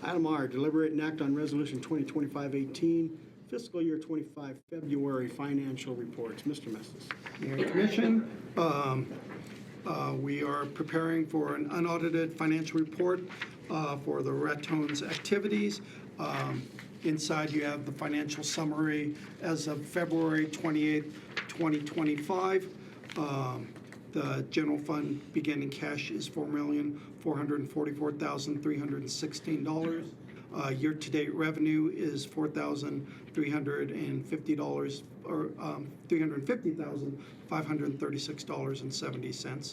Item R, deliberate and act on Resolution 2025-18, fiscal year 25 February financial reports. Mr. Mestis. Mayor and Commission, we are preparing for an unaudited financial report for the Raton's activities. Inside you have the financial summary as of February 28th, 2025. The general fund beginning cash is $4,444,316. Year-to-date revenue is $4,350 or $350,536.70.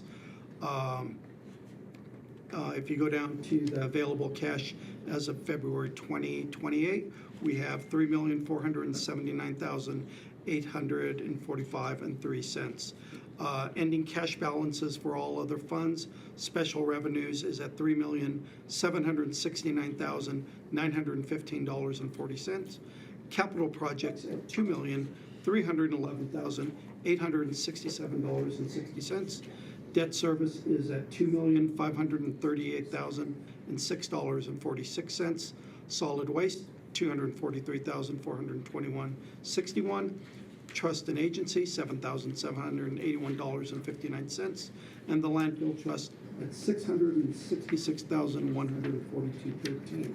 If you go down to the available cash as of February 2028, we have $3,479,845.03. Ending cash balances for all other funds. Special revenues is at $3,769,915.40. Capital projects at $2,311,867.60. Debt service is at $2,538,006.46. Solid waste, $243,421.61. Trust and agency, $7,781.59. And the landfill trust at $666,142.13.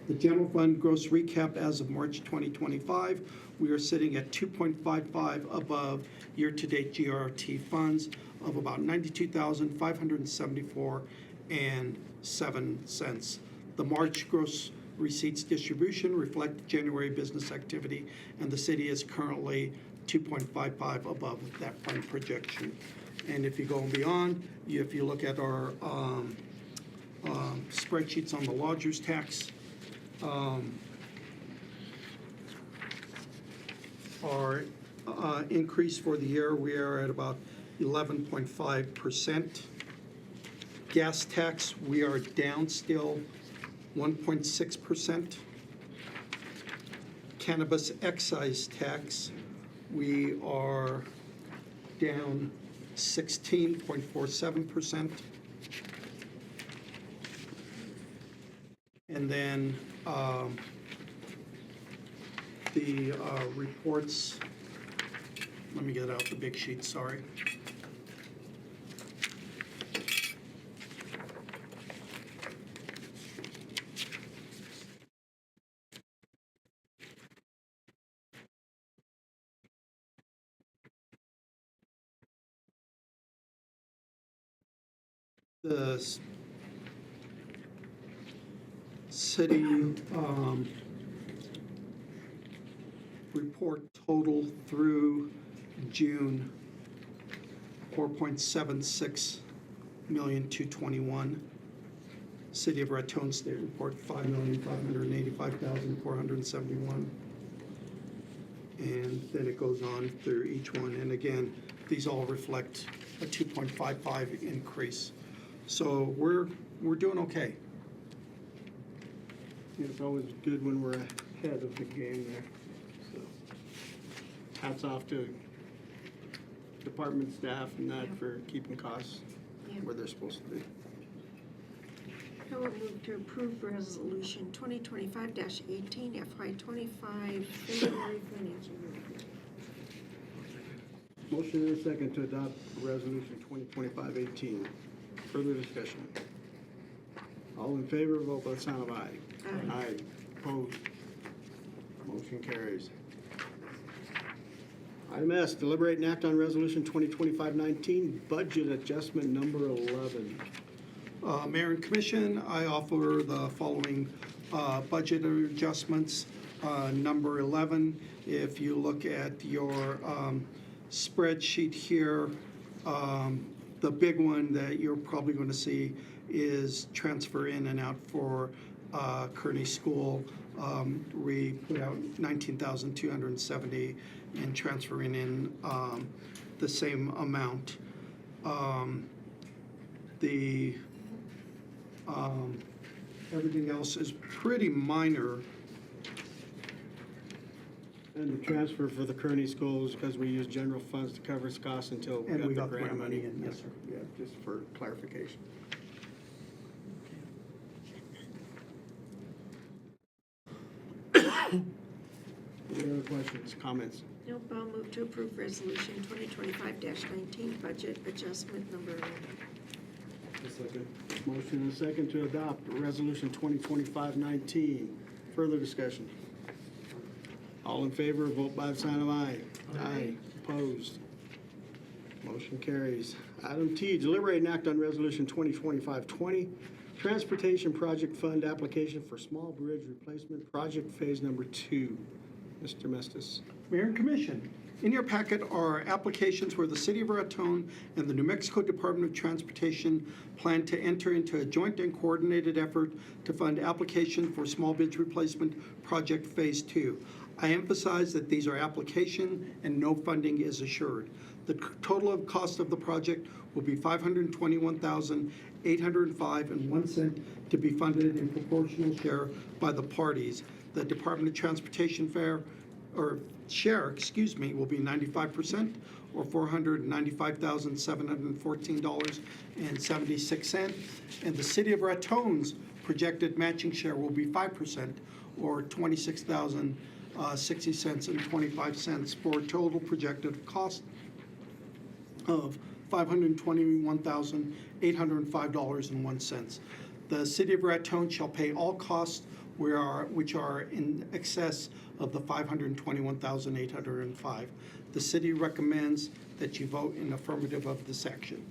The general fund gross recap as of March 2025, we are sitting at 2.55 above year-to-date GRT funds of about $92,574.07. The March gross receipts distribution reflect January business activity, and the city is currently 2.55 above that fund projection. And if you go beyond, if you look at our spreadsheets on the lodger's tax, our increase for the year, we are at about 11.5%. Gas tax, we are down still 1.6%. Cannabis excise tax, we are down 16.47%. And then the reports, let me get out the big sheet, sorry. The city report total through June, 4.76,221,000. City of Raton State report 5,585,471. And then it goes on through each one. And again, these all reflect a 2.55 increase. So we're doing okay. It's always good when we're ahead of the game there. So hats off to department staff and that for keeping costs where they're supposed to be. I will move to approve resolution 2025-18 FY25 February financial report. Motion and a second to adopt resolution 2025-18. Further discussion? All in favor, vote by the sign of aye. Aye. Opposed? Motion carries. Item S, deliberate and act on resolution 2025-19, budget adjustment number 11. Mayor and Commission, I offer the following budget adjustments. Number 11, if you look at your spreadsheet here, the big one that you're probably going to see is transfer in and out for Kearney School. We put out $19,270 and transferring in the same amount. Everything else is pretty minor. And the transfer for the Kearney schools, because we use general funds to cover its costs until we got the grant money in. Yes, sir. Yeah, just for clarification. Any other questions, comments? Nope, I'll move to approve resolution 2025-19 budget adjustment number 11. Motion and a second to adopt resolution 2025-19. Further discussion? All in favor, vote by the sign of aye. Aye. Opposed? Motion carries. Item T, deliberate and act on resolution 2025-20, Transportation Project Fund application for small bridge replacement project phase number 2. Mr. Mestis. Mayor and Commission, in your packet are applications where the City of Raton and the New Mexico Department of Transportation plan to enter into a joint and coordinated effort to fund application for small bridge replacement project phase 2. I emphasize that these are application and no funding is assured. The total of cost of the project will be $521,805.01 to be funded in proportional share by the parties. The Department of Transportation share will be 95%, or $495,714.76. And the City of Raton's projected matching share will be 5%, or $26,060.25 for a total projected cost of $521,805.01. The City of Raton shall pay all costs which are in excess of the $521,805. The city recommends that you vote in affirmative of this action.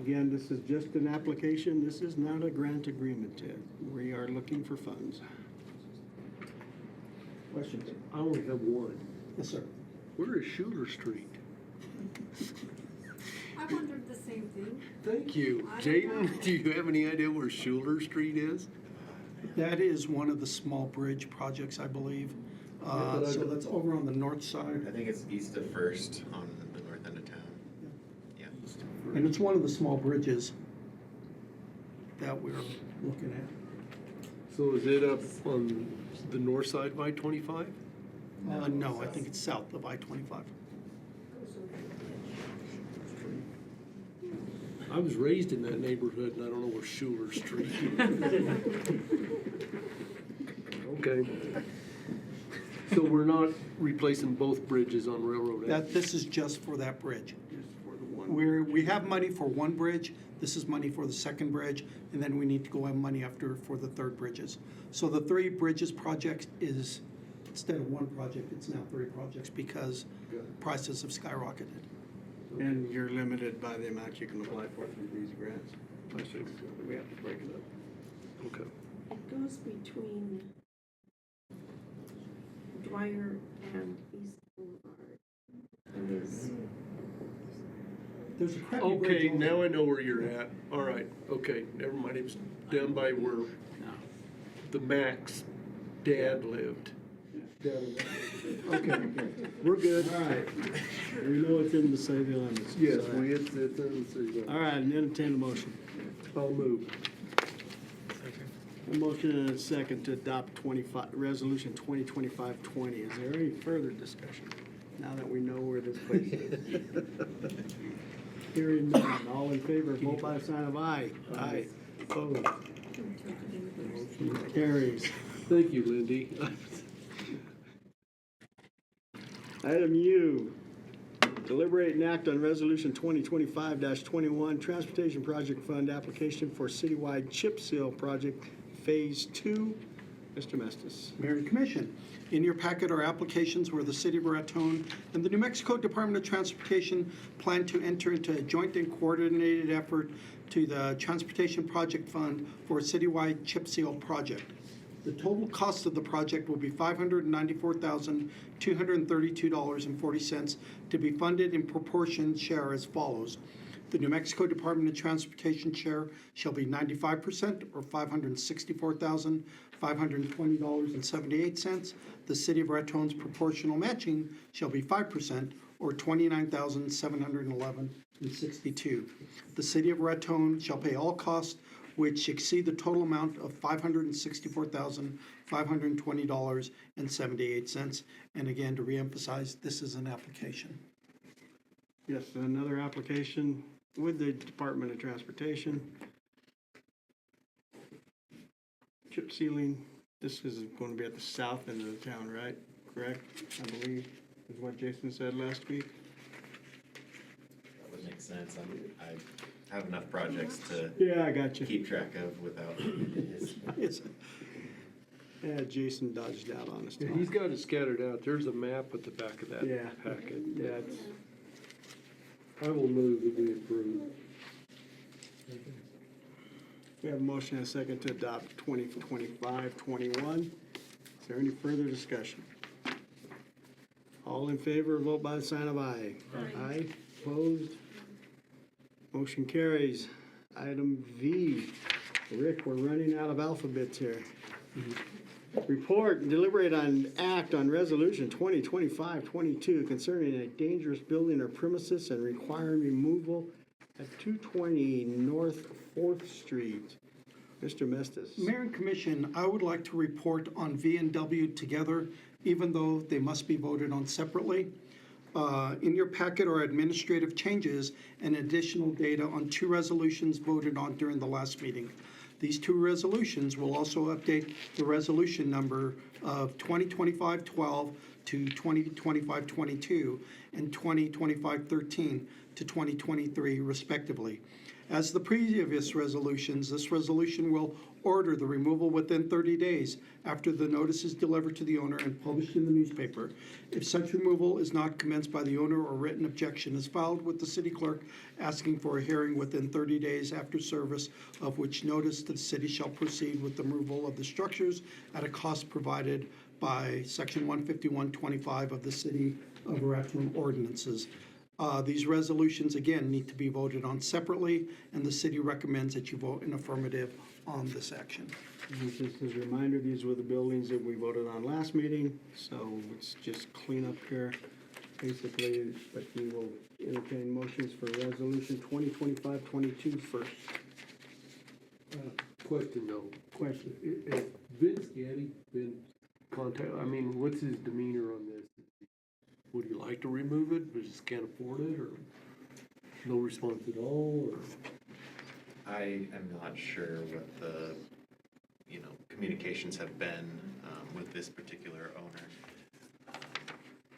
Again, this is just an application. This is not a grant agreement, Ted. We are looking for funds. Questions? I only have one. Yes, sir. Where is Schuler Street? I wondered the same thing. Thank you. I don't Jayden, know. do you have any idea where Schuler Street is? That is one of the small bridge projects, I believe. So that's over on the north side. I think it's east of First on the north end of town. Yeah. And it's one of the small bridges that we're looking at. So is it up on the north side of I-25? No, I think it's south of I-25. I was raised in that neighborhood and I don't know where Schuler Street is. Okay. So we're not replacing both bridges on Railroad Ave? This is just for that bridge. We have money for one bridge, this is money for the second bridge, and then we need to go have money after for the third bridges. So the 3 bridges project is, instead of one project, it's now 3 projects because prices have skyrocketed. And you're limited by the amount you can apply for through these grants. We have to break it up. Okay. It goes between Dwyer and East Boulevard. It is. There's a crappy bridge Okay, over now I know where you're at. All right, okay, never mind. It was down by where the Mac's dad lived. Okay, we're good. All right. We know it's in the city limits. Yes, All right. it's in the city limits. All right, and entertain a motion. I'll move. A motion and a second to adopt Resolution 2025-20. Is there any further discussion now that we know where this place is? Hearing none. All in favor, vote by the sign of aye. Aye. Opposed? Motion carries. Thank you, Lindy. Item U, deliberate and act on Resolution 2025-21, Transportation Project Fund application for citywide chip seal project Phase 2. Mr. Mestis. Mayor and Commission, in your packet are applications where the City of Raton and the New Mexico Department of Transportation plan to enter into a joint and coordinated effort to the Transportation Project Fund for a citywide chip seal project. The total cost of the project will be $594,232.40 to be funded in proportion share as follows. The New Mexico Department of Transportation share shall be 95% or $564,520.78. The City of Raton's proportional matching shall be 5% or $29,711.62. The City of Raton shall pay all costs which exceed the total amount of $564,520.78. And again, to reemphasize, this is an application. Yes, another application with the Department of Transportation. Chip sealing, this is going to be at the south end of the town, right? Correct, I believe, is what Jason said last week. That would make sense. I have enough projects to I got you. keep track of without his. Yeah, Jason dodged out on us. Yeah, he's got it scattered out. There's a map at the back of that packet. Yeah, it's, I will move that we approve. we have a motion and a second to adopt 2025-21. Is there any further discussion? All in favor, vote by the sign of aye. Aye. Opposed? Motion carries. Item V. Rick, we're running out of alphabets here. Report and deliberate on act on resolution 2025-22 concerning a dangerous building or premises and requiring removal at 220 North 4th Street. Mr. Mestis. Mayor and Commission, I would like to report on V and W together, even though they must be voted on separately. In your packet are administrative changes and additional data on 2 resolutions voted on during the last meeting. These 2 resolutions will also update the resolution number of 2025-12 to 2025-22 and 2025-13 to 2023 respectively. As the previous resolutions, this resolution will order the removal within 30 days after the notice is delivered to the owner and published in the newspaper. If such removal is not commenced by the owner or written objection is filed with the city clerk asking for a hearing within 30 days after service, of which notice the city shall proceed with the removal of the structures at a cost provided by Section 15125 of the City of Raton ordinances. These resolutions, again, need to be voted on separately, and the city recommends that you vote in affirmative on this action. And just as a reminder, these were the buildings that we voted on last meeting, so it's just clean up here, basically, but we will entertain motions for resolution 2025-22 first. Question though. Question. Has Vince Gaddy been contacted? I mean, what's his demeanor on this? Would he like to remove it, but just can't afford it, or no response at all, or? I am not sure what the, communications have been with this particular owner.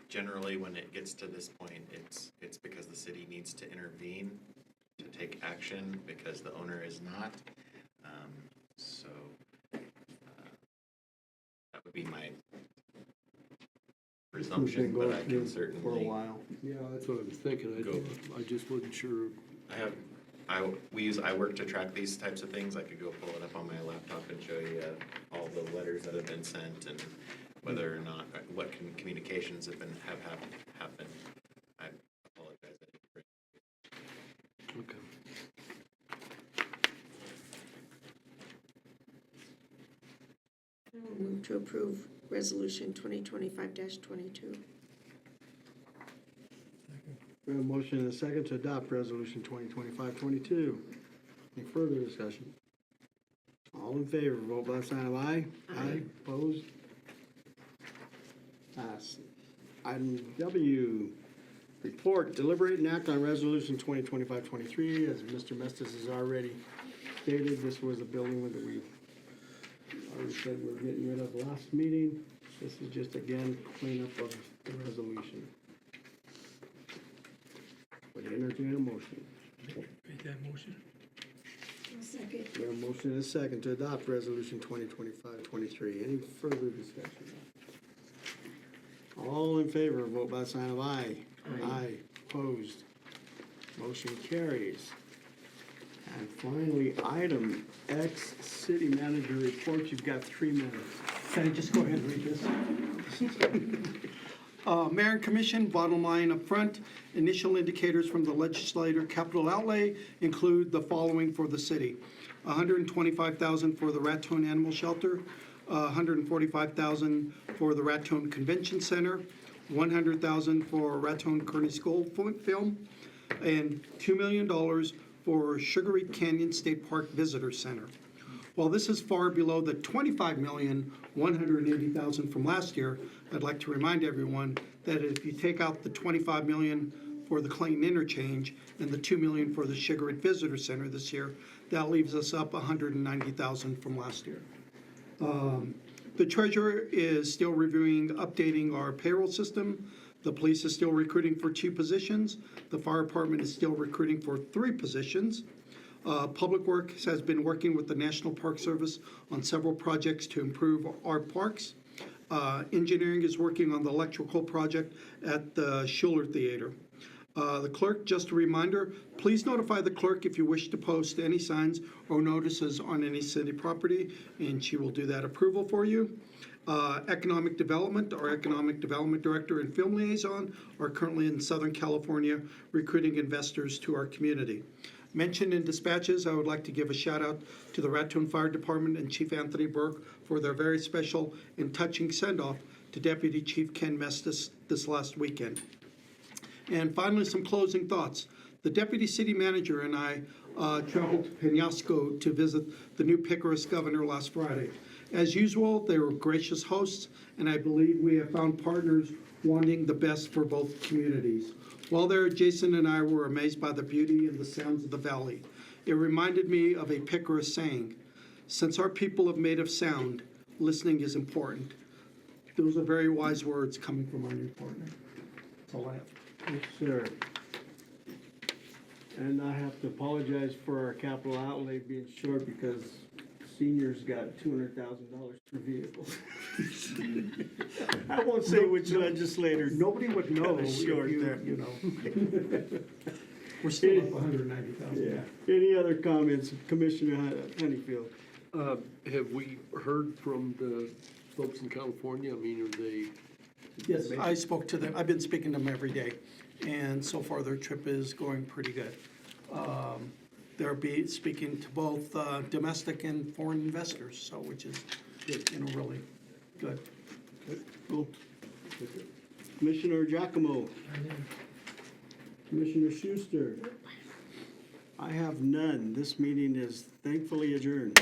Generally, when it gets to this point, it's because the city needs to intervene to take action because the owner is not. So that would be my presumption, but I can certainly. For a while. Yeah, that's what I was thinking. I just wasn't sure. I work to track these types of things. I could go pull it up on my laptop and show you all the letters that have been sent and whether or not, what communications have happened. I apologize. Okay. I'll move to approve Resolution 2025-22. We have a motion and a second to adopt resolution 2025-22. Any further discussion? All in favor, vote by the sign of aye. Aye. Opposed? Pass. Item W, report, deliberate and act on resolution 2025-23. As Mr. Mestis has already stated, this was a building that we already said we're getting rid of last meeting. This is just, again, cleanup of the resolution. Would entertain a motion. Make that motion. Second. We have a motion and a second to adopt resolution 2025-23. Any further discussion? All in favor, vote by the sign of aye. Aye. Opposed? Motion carries. And finally, item X, city manager report. You've got 3 minutes. Can I just go ahead and read this? Mayor and Commission, bottom line up front, initial indicators from the legislator capital outlay include the following for the city. $125,000 for the Raton Animal Shelter, $145,000 for the Raton Convention Center, $100,000 for Raton Kearney School Film, and $2 million for Sugar Reef Canyon State Park Visitor Center. While this is far below the $25,180,000 from last year, I'd like to remind everyone that if you take out the $25 million for the Clayton Interchange and the $2 million for the Sugar Reef Visitor Center this year, that leaves us up $190,000 from last year. The treasurer is still reviewing, updating our payroll system. The police is still recruiting for 2 positions. The fire department is still recruiting for 3 positions. Public Works has been working with the National Park Service on several projects to improve our parks. Engineering is working on the electrical project at the Schuler Theater. The clerk, just a reminder, please notify the clerk if you wish to post any signs or notices on any city property, and she will do that approval for you. Economic Development, our Economic Development Director and Film Liaison are currently in Southern California recruiting investors to our community. Mentioned in dispatches, I would like to give a shout out to the Raton Fire Department and Chief Anthony Burke for their very special and touching send-off to Deputy Chief Ken Mestis this last weekend. And finally, some closing thoughts. The Deputy City Manager and I traveled to Penasco to visit the new Picaros governor last Friday. As usual, they were gracious hosts, and I believe we have found partners wanting the best for both communities. While there, Jason and I were amazed by the beauty and the sounds of the valley. It reminded me of a Picaros saying, "Since our people are made of sound, listening is important." Those are very wise words coming from our new partner. That's all I have. Yes, sir. And I have to apologize for our capital outlay being short because seniors got $200,000 per vehicle. I won't say which legislator. Nobody would know if short you, there. you know. We're still up 190,000. Yeah. Any other comments, Commissioner Honeyfield? Have we heard from the folks in California, I mean, are they? Yes, I spoke to them, I've been speaking to them every day, and so far their trip is going pretty good. They're speaking to both domestic and foreign investors, so which is, really good. Cool. Commissioner Giacomo. Commissioner Schuster. I have none. This meeting is thankfully adjourned.